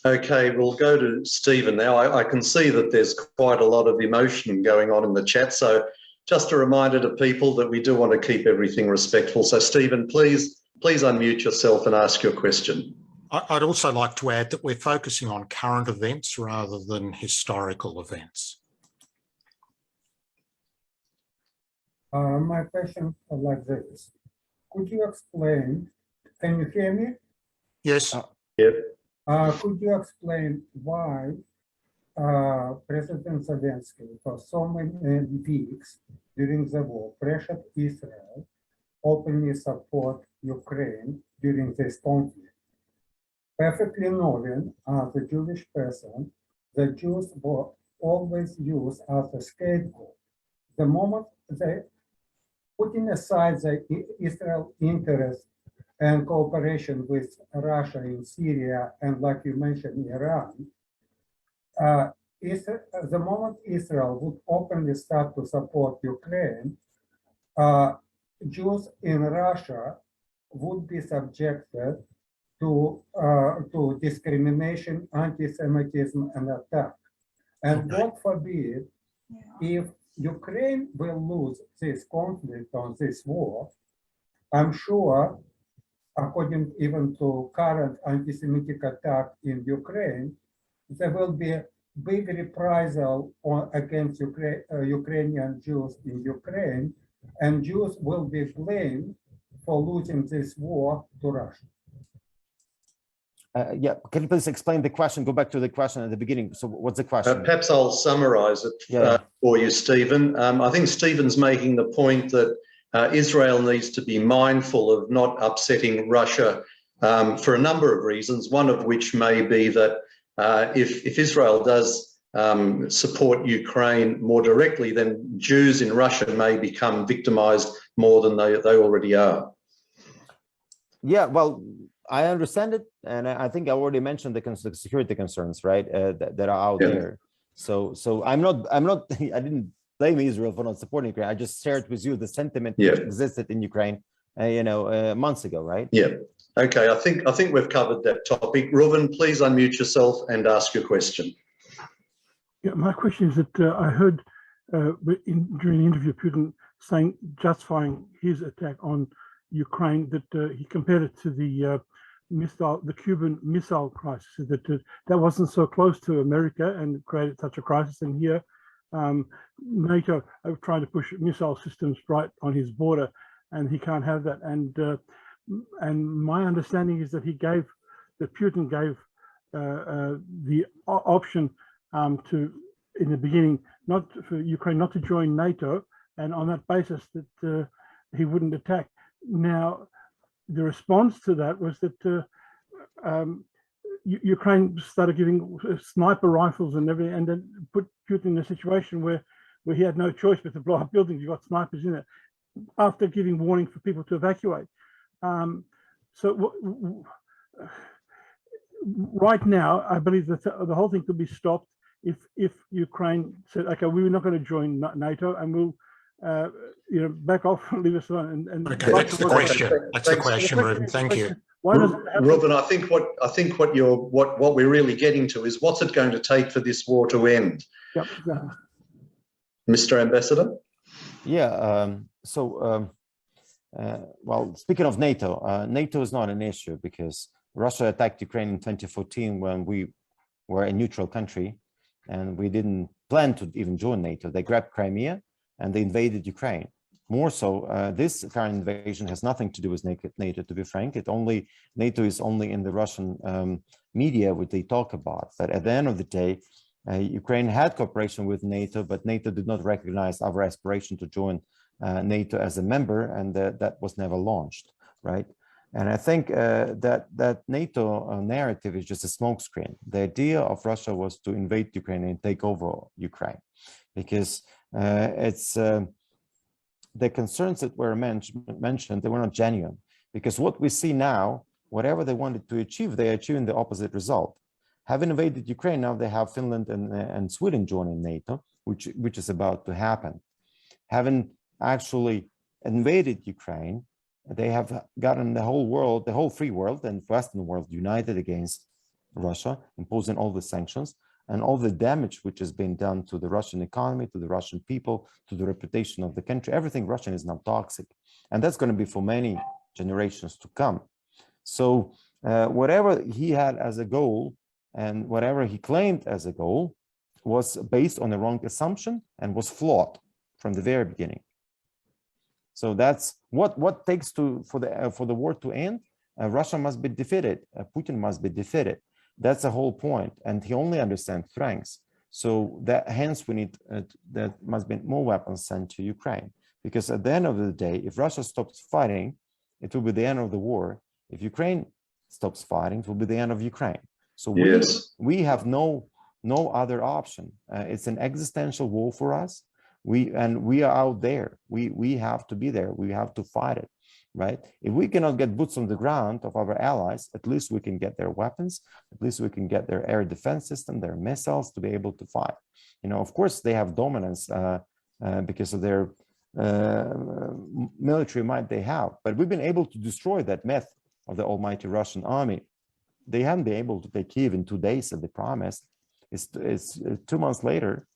Okay, we'll go to Stephen now. I can see that there's quite a lot of emotion going on in the chat. So just a reminder to people that we do want to keep everything respectful. So Stephen, please unmute yourself and ask your question. I'd also like to add that we're focusing on current events rather than historical events. My question is like this. Could you explain, can you hear me? Yes. Yep. Could you explain why President Zelensky for so many weeks during the war pressured Israel openly support Ukraine during this conflict? Perfectly knowing as a Jewish person, the Jews were always used as a scapegoat. The moment they putting aside the Israel interest and cooperation with Russia in Syria and, like you mentioned, Iran, the moment Israel would openly start to support Ukraine, Jews in Russia would be subjected to discrimination, anti-Semitism, and attack. And God forbid, if Ukraine will lose this conflict on this war, I'm sure, according even to current anti-Semitic attack in Ukraine, there will be a big reprisal against Ukrainian Jews in Ukraine, and Jews will be blamed for losing this war to Russia. Yeah, can you please explain the question? Go back to the question at the beginning. So what's the question? Perhaps I'll summarize it for you, Stephen. I think Stephen's making the point that Israel needs to be mindful of not upsetting Russia for a number of reasons, one of which may be that if Israel does support Ukraine more directly, then Jews in Russia may become victimized more than they already are. Yeah, well, I understand it, and I think I already mentioned the security concerns, right, that are out there. So I'm not. I didn't blame Israel for not supporting Ukraine. I just shared with you the sentiment which existed in Ukraine, months ago, right? Yeah. Okay. I think we've covered that topic. Reuven, please unmute yourself and ask your question. Yeah, my question is that I heard during the interview Putin saying, justifying his attack on Ukraine, that he compared it to the Cuban Missile Crisis, that that wasn't so close to America and created such a crisis. And here, NATO are trying to push missile systems right on his border, and he can't have that. And my understanding is that Putin gave the option in the beginning, not for Ukraine not to join NATO, and on that basis that he wouldn't attack. Now, the response to that was that Ukraine started giving sniper rifles and everything, and then put Putin in a situation where he had no choice but to blow up buildings. You got snipers in it, after giving warning for people to evacuate. Right now, I believe that the whole thing could be stopped if Ukraine said, "Okay, we're not going to join NATO, and back off, leave us alone. And Okay, that's the question. That's the question, Ruben. Thank you. Why does it happen? Ruben, I think what we're really getting to is what's it going to take for this war to end? Yep, exactly. Mr. Ambassador? Yeah, well, speaking of NATO, NATO is not an issue because Russia attacked Ukraine in 2014 when we were a neutral country and we didn't plan to even join NATO. They grabbed Crimea and they invaded Ukraine. More so, this current invasion has nothing to do with NATO, to be frank. NATO is only in the Russian media, what they talk about. But at the end of the day, Ukraine had cooperation with NATO, but NATO did not recognize our aspiration to join NATO as a member, and that was never launched, right? And I think that NATO narrative is just a smokescreen. The idea of Russia was to invade Ukraine and take over Ukraine, because the concerns that were mentioned, they were not genuine. Because what we see now, whatever they wanted to achieve, they are achieving the opposite result. Having invaded Ukraine, now they have Finland and Sweden joining NATO, which is about to happen. Having actually invaded Ukraine, they have gotten the whole world, the whole free world and Western world united against Russia, imposing all the sanctions and all the damage which has been done to the Russian economy, to the Russian people, to the reputation of the country. Everything Russian is now toxic. And that's going to be for many generations to come. So whatever he had as a goal and whatever he claimed as a goal was based on a wrong assumption and was flawed from the very beginning. So that's what takes for the war to end. Russia must be defeated. Putin must be defeated. That's the whole point, and he only understands strengths. So that hence we need that must be more weapons sent to Ukraine, because at the end of the day, if Russia stops fighting, it will be the end of the war. If Ukraine stops fighting, it will be the end of Ukraine. So yes, we have no other option. It's an existential war for us. We are out there. We have to be there. We have to fight it, right? If we cannot get boots on the ground of our allies, at least we can get their weapons. At least we can get their air defense system, their missiles to be able to fight. Of course, they have dominance because of their military might they have. But we've been able to destroy that myth of the almighty Russian army. They haven't been able to take Kyiv in 2 days as they promised. It's 2 months later.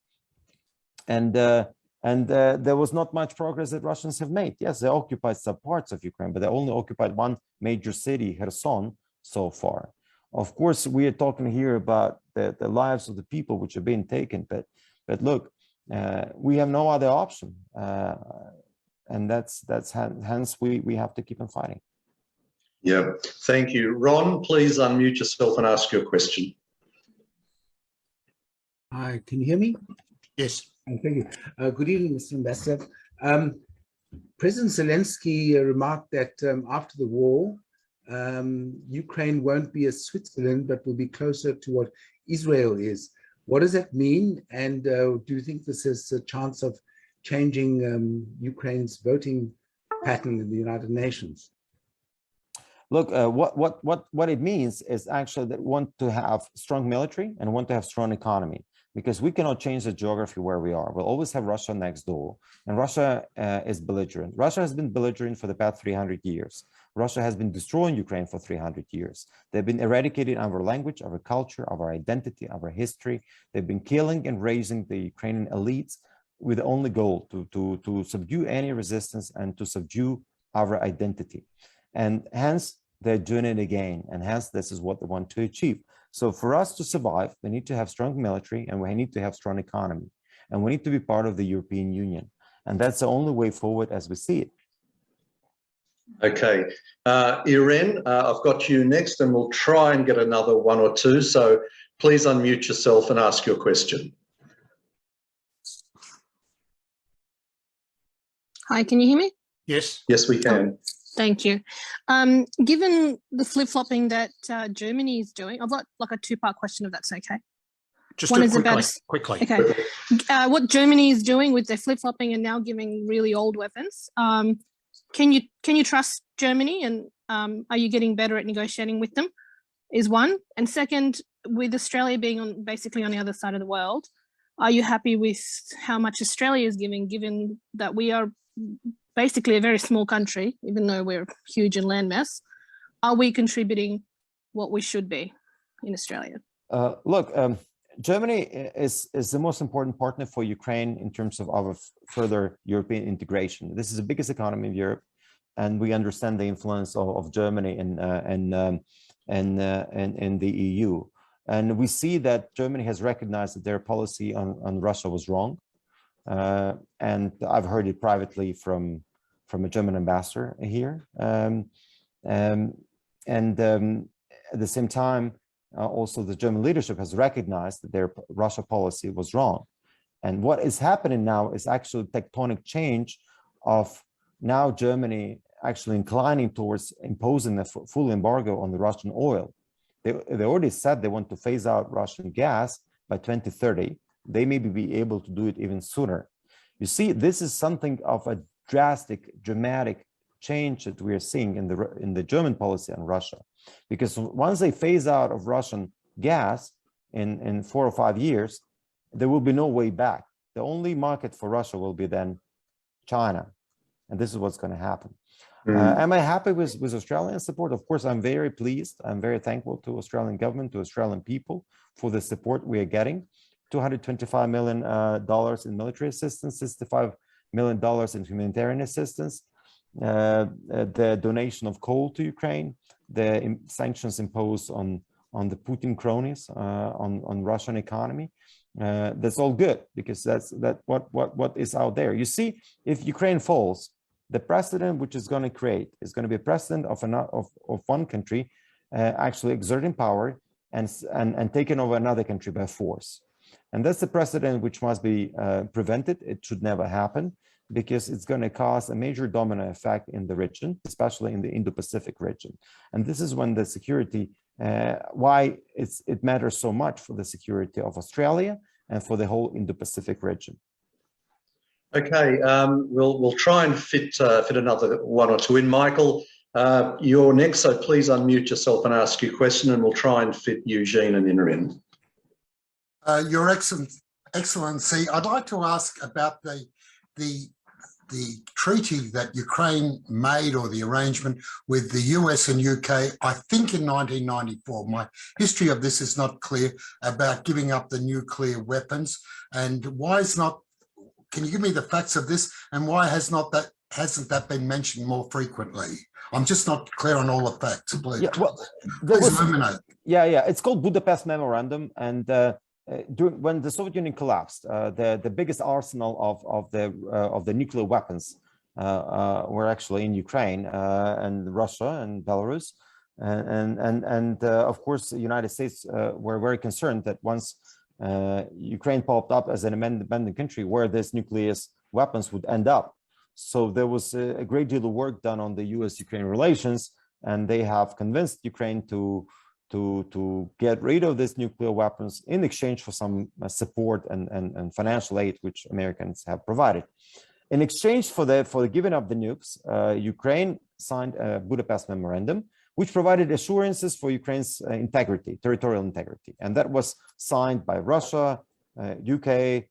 And there was not much progress that Russians have made. Yes, they occupied some parts of Ukraine, but they only occupied one major city, Kherson, so far. Of course, we are talking here about the lives of the people which are being taken, but look, we have no other option, and that's hence we have to keep on fighting. Yeah, thank you, Ron. Please unmute yourself and ask your question. Hi, can you hear me? Yes. Thank you. Good evening, Mr. Ambassador. President Zelensky remarked that after the war, Ukraine won't be a Switzerland, but will be closer to what Israel is. What does that mean? And do you think this is a chance of changing Ukraine's voting pattern in the United Nations? Look, what it means is actually that we want to have strong military and want to have strong economy, because we cannot change the geography where we are. We'll always have Russia next door, and Russia is belligerent. Russia has been belligerent for the past 300 years. Russia has been destroying Ukraine for 300 years. They've been eradicating our language, our culture, our identity, our history. They've been killing and raising the Ukrainian elites with the only goal to subdue any resistance and to subdue our identity. And hence, they're doing it again. And hence, this is what they want to achieve. So for us to survive, we need to have strong military and we need to have strong economy. And we need to be part of the European Union. And that's the only way forward as we see it. Okay. Irene, I've got you next, and we'll try and get another one or two. So please unmute yourself and ask your question. Hi, can you hear me? Yes. Yes, we can. Thank you. Given the flip-flopping that Germany is doing, I've got like a two-part question, if that's okay. Just One do is it about quickly. Okay. What Germany is doing with their flip-flopping and now giving really old weapons. Can you trust Germany, and are you getting better at negotiating with them? Is one. And second, with Australia being basically on the other side of the world, Are you happy with how much Australia is giving, given that we are basically a very small country, even though we're huge in landmass? Are we contributing what we should be in Australia? Look, Germany is the most important partner for Ukraine in terms of our further European integration. This is the biggest economy in Europe, and we understand the influence of Germany in the EU. And we see that Germany has recognized that their policy on Russia was wrong. And I've heard it privately from a German ambassador here. At the same time, also the German leadership has recognized that their Russia policy was wrong. And what is happening now is actually tectonic change of now Germany actually inclining towards imposing a full embargo on the Russian oil. They already said they want to phase out Russian gas by 2030. They may be able to do it even sooner. You see, this is something of a dramatic change that we are seeing in the German policy on Russia, because once they phase out of Russian gas in 4 or 5 years, there will be no way back. The only market for Russia will be then China, and this is what's going to happen. Am I happy with Australian support? Of course, I'm very pleased. I'm very thankful to Australian government, to Australian people for the support we are getting. $225 million in military assistance, $65 million in humanitarian assistance, the donation of coal to Ukraine, the sanctions imposed on the Putin cronies, on Russian economy. That's all good, because that's what is out there. You see, if Ukraine falls, the precedent which is going to create is going to be a precedent of one country actually exerting power and taking over another country by force. And that's the precedent which must be prevented. It should never happen, because it's going to cause a major domino effect in the region, especially in the Indo-Pacific region. And this is when the security, why it matters so much for the security of Australia and for the whole Indo-Pacific region. Okay, we'll try and fit another one or two in. Michael, you're next, so please unmute yourself and ask your question, and we'll try and fit Eugene and Inna in. Your Excellency, I'd like to ask about the treaty that Ukraine made, or the arrangement with the US and UK, I think in 1994. My history of this is not clear, about giving up the nuclear weapons. And why is not, can you give me the facts of this, and why hasn't that been mentioned more frequently? I'm just not clear on all the facts, please. Yeah, well, please illuminate. Yeah, it's called Budapest Memorandum, and when the Soviet Union collapsed, the biggest arsenal of the nuclear weapons were actually in Ukraine and Russia and Belarus, and of course the United States were very concerned that once Ukraine popped up as an independent country, where these nuclear weapons would end up. So there was a great deal of work done on the US-Ukraine relations, and they have convinced Ukraine to get rid of these nuclear weapons in exchange for some support and financial aid, which Americans have provided. In exchange for the giving up the nukes, Ukraine signed a Budapest Memorandum, which provided assurances for Ukraine's integrity, territorial integrity. And that was signed by Russia, UK,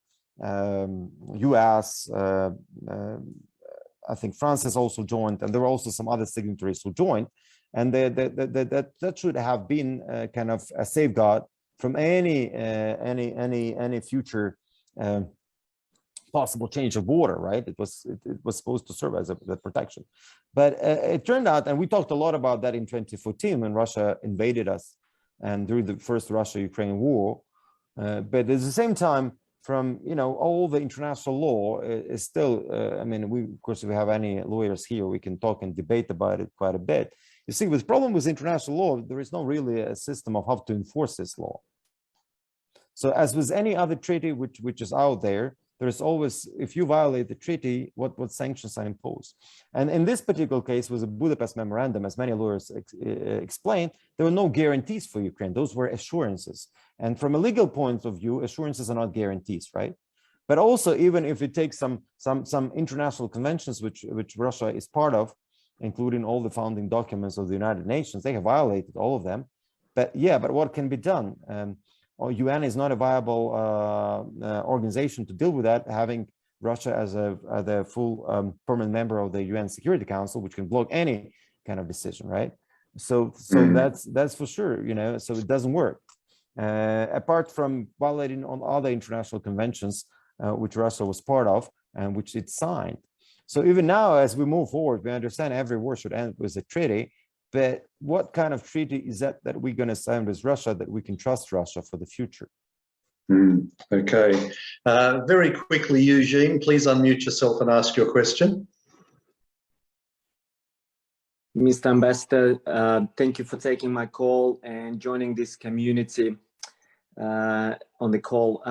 US, I think France has also joined, and there were also some other signatories who joined. And that should have been kind of a safeguard from any future possible change of border, right? It was supposed to serve as a protection, but it turned out, and we talked a lot about that in 2014 when Russia invaded us, and during the first Russia-Ukraine war. But at the same time, from all the international law is still. I mean, of course, if we have any lawyers here, we can talk and debate about it quite a bit. You see, with the problem with international law, there is not really a system of how to enforce this law. So as with any other treaty which is out there, there's always, if you violate the treaty, what sanctions are imposed. And in this particular case, with the Budapest Memorandum, as many lawyers explained, there were no guarantees for Ukraine. Those were assurances. And from a legal point of view, assurances are not guarantees, right? But also, even if it takes some international conventions which Russia is part of, including all the founding documents of the United Nations, they have violated all of them. But what can be done? or UN is not a viable organization to deal with that, having Russia as the full permanent member of the UN Security Council, which can block any kind of decision, right? So that's for sure, you know. So it doesn't work. Apart from violating on other international conventions, which Russia was part of and which it signed. So even now, as we move forward, we understand every war should end with a treaty. But what kind of treaty is that we're going to sign with Russia that we can trust Russia for the future? Okay. Very quickly, Eugene, please unmute yourself and ask your question. Mr. Ambassador, thank you for taking my call and joining this community on the call.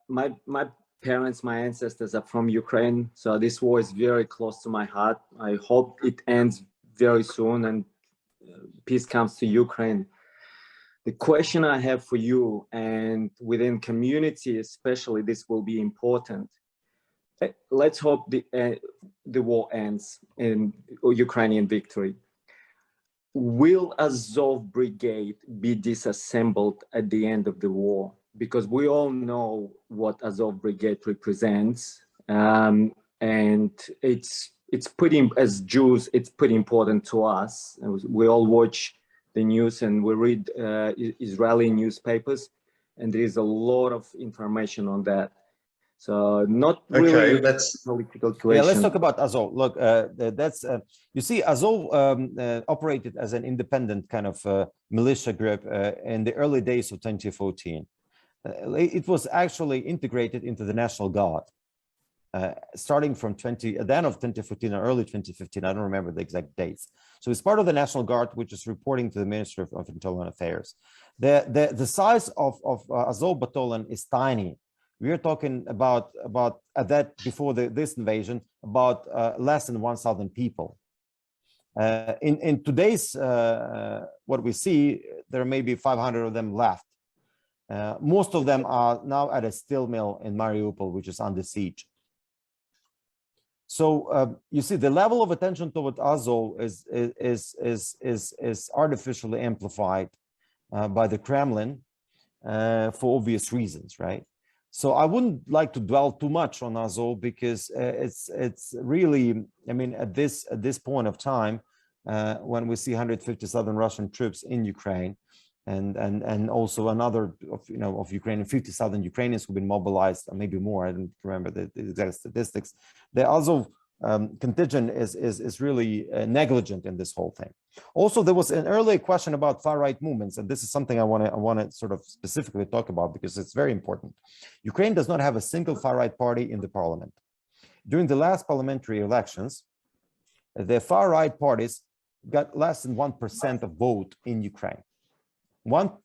My parents, my ancestors are from Ukraine, so this war is very close to my heart. I hope it ends very soon and peace comes to Ukraine. The question I have for you, and within community especially, this will be important. Let's hope the war ends in Ukrainian victory. Will Azov Brigade be disassembled at the end of the war? Because we all know what Azov Brigade represents, and it's pretty, as Jews, it's pretty important to us. We all watch the news and we read Israeli newspapers, and there is a lot of information on that. So not really that's political question. Yeah, let's talk about Azov. Look, that's you see, Azov operated as an independent kind of militia group in the early days of 2014. It was actually integrated into the National Guard, starting from the end of 2014 or early 2015. I don't remember the exact dates. So it's part of the National Guard, which is reporting to the Ministry of Internal Affairs. The size of Azov battalion is tiny. We are talking about at that before this invasion, about less than 1,000 people. In today's what we see, there may be 500 of them left. Most of them are now at a steel mill in Mariupol, which is under siege. So you see, the level of attention toward Azov is artificially amplified by the Kremlin for obvious reasons, right? So I wouldn't like to dwell too much on Azov because it's really, I mean, at this point of time, when we see 150,000 Russian troops in Ukraine, and also another of Ukrainian 50,000 Ukrainians who've been mobilized, or maybe more. I don't remember the exact statistics. The Azov contingent is really negligent in this whole thing. Also, there was an earlier question about far-right movements, and this is something I want to sort of specifically talk about because it's very important. Ukraine does not have a single far-right party in the parliament. During the last parliamentary elections, the far-right parties got less than 1% of vote in Ukraine.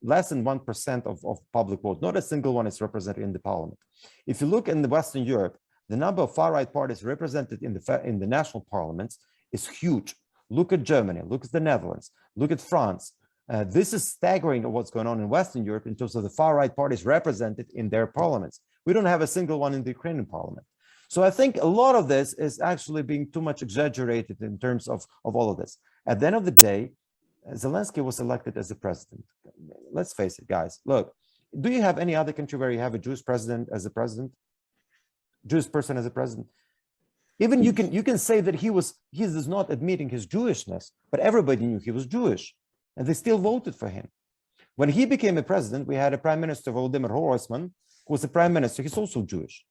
Less than 1% of public vote. Not a single one is represented in the parliament. If you look in the Western Europe, the number of far-right parties represented in the national parliaments is huge. Look at Germany, look at the Netherlands, look at France. This is staggering of what's going on in Western Europe in terms of the far-right parties represented in their parliaments. We don't have a single one in the Ukrainian parliament. So I think a lot of this is actually being too much exaggerated in terms of all of this. At the end of the day, Zelensky was elected as the president. Let's face it, guys. Look, do you have any other country where you have a Jewish president as a president? Jewish person as a president? Even you can say that he is not admitting his Jewishness, but everybody knew he was Jewish, and they still voted for him. When he became a president, we had a prime minister, Vladimir, who was the prime minister. He's also Jewish.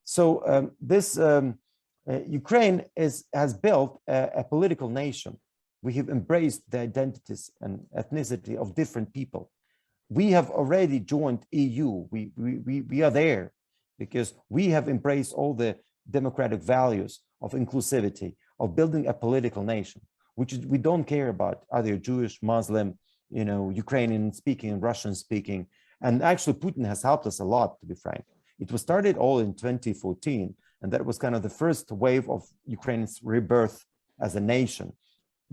So Ukraine has built a political nation. We have embraced the identities and ethnicity of different people. We have already joined EU. We are there because we have embraced all the democratic values of inclusivity, of building a political nation, which we don't care about either Jewish, Muslim, Ukrainian speaking, Russian speaking. And actually Putin has helped us a lot, to be frank. It was started all in 2014, and that was kind of the first wave of Ukraine's rebirth as a nation.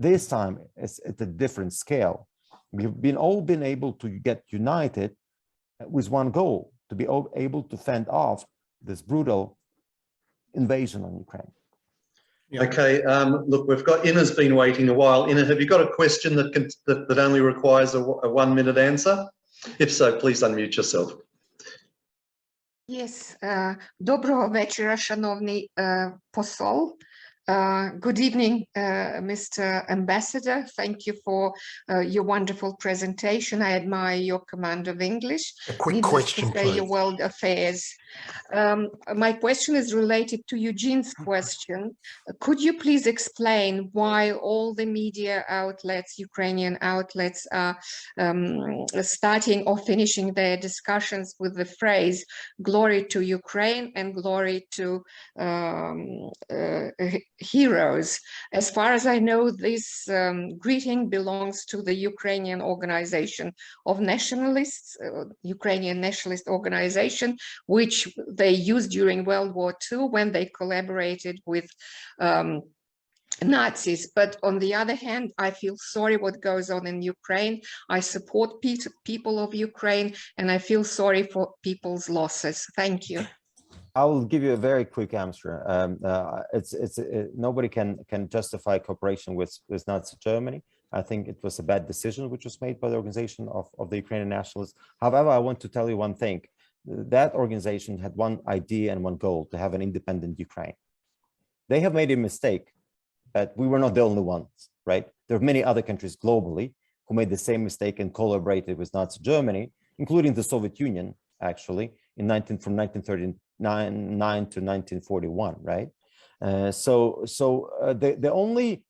This time it's at a different scale. We've all been able to get united with one goal, to be able to fend off this brutal invasion on Ukraine. Yeah. Okay, look, we've got Ina's been waiting a while. Ina, have you got a question that only requires a 1-minute answer? If so, please unmute yourself. Yes, доброго вечора, шановний посол. Good evening, Mr. Ambassador. Thank you for your wonderful presentation. I admire your command of English. A quick Needless question, to say, your please. world affairs. My question is related to Eugene's question. Could you please explain why all the media outlets, Ukrainian outlets, are starting or finishing their discussions with the phrase "glory to Ukraine" and "glory to heroes"? As far as I know, this greeting belongs to the Ukrainian organization of nationalists, Ukrainian nationalist organization, which they used during World War II when they collaborated with Nazis. But on the other hand, I feel sorry what goes on in Ukraine. I support people of Ukraine, and I feel sorry for people's losses. Thank you. I will give you a very quick answer. Nobody can justify cooperation with Nazi Germany. I think it was a bad decision which was made by the organization of the Ukrainian nationalists. However, I want to tell you one thing. That organization had one idea and one goal: to have an independent Ukraine. They have made a mistake, but we were not the only ones, right? There are many other countries globally who made the same mistake and collaborated with Nazi Germany, including the Soviet Union, actually, from 1939 to 1941, right? The only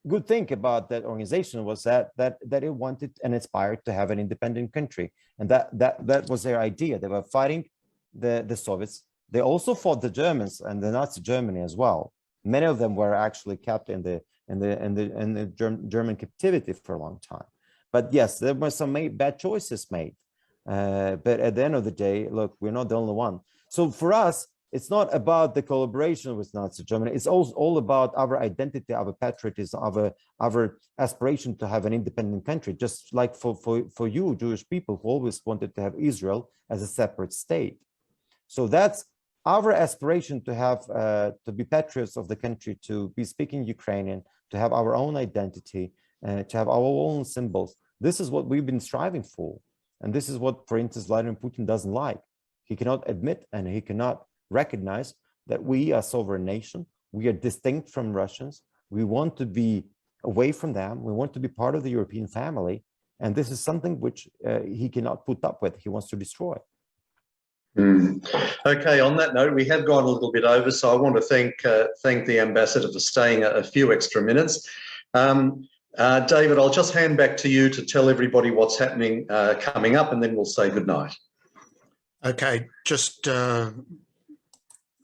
good thing about that organization was that it wanted and aspired to have an independent country, and that was their idea. They were fighting the Soviets. They also fought the Germans and the Nazi Germany as well. Many of them were actually kept in the German captivity for a long time. But yes, there were some bad choices made. But at the end of the day, look, we're not the only one. So for us, it's not about the collaboration with Nazi Germany. It's all about our identity, our patriotism, our aspiration to have an independent country. Just like for you, Jewish people who always wanted to have Israel as a separate state. So that's our aspiration to have to be patriots of the country, to be speaking Ukrainian, to have our own identity, to have our own symbols. This is what we've been striving for. And this is what, for instance, Vladimir Putin doesn't like. He cannot admit and he cannot recognize that we are a sovereign nation. We are distinct from Russians. We want to be away from them. We want to be part of the European family. And this is something which he cannot put up with. He wants to destroy. Okay, on that note, we have gone a little bit over, so I want to thank the ambassador for staying a few extra minutes. David, I'll just hand back to you to tell everybody what's happening coming up, and then we'll say goodnight. Okay, just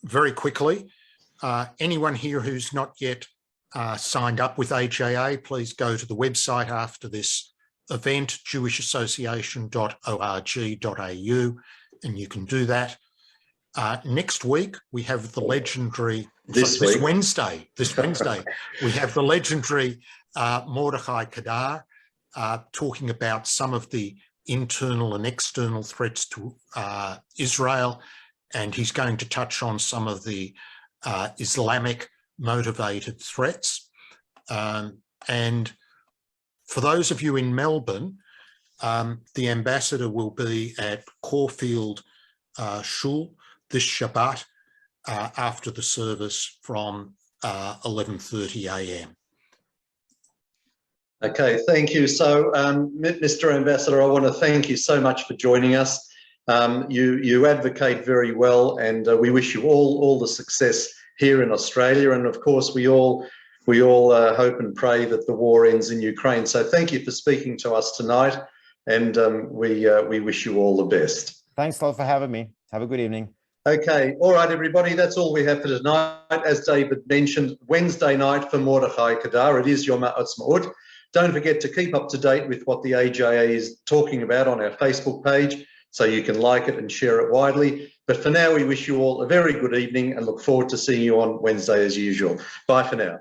very quickly, anyone here who's not yet signed up with HAA, please go to the website after this event, jewishassociation.org.au, and you can do that. Next week, we have the legendary, this Wednesday, we have the legendary Mordechai Kadar talking about some of the internal and external threats to Israel, and he's going to touch on some of the Islamic motivated threats. And for those of you in Melbourne, the ambassador will be at Caulfield Shul this Shabbat after the service from 11:30 a.m. Okay, thank you. So, Mr. Ambassador, I want to thank you so much for joining us. You advocate very well, and we wish you all the success here in Australia. And of course, we all hope and pray that the war ends in Ukraine. So, thank you for speaking to us tonight, and we wish you all the best. Thanks a lot for having me. Have a good evening. Okay, all right, everybody, that's all we have for tonight. As David mentioned, Wednesday night for Mordechai Kadar, it is Yom Ha'atzmaut. Don't forget to keep up to date with what the AJA is talking about on our Facebook page, so you can like it and share it widely. But for now, we wish you all a very good evening and look forward to seeing you on Wednesday as usual. Bye for now.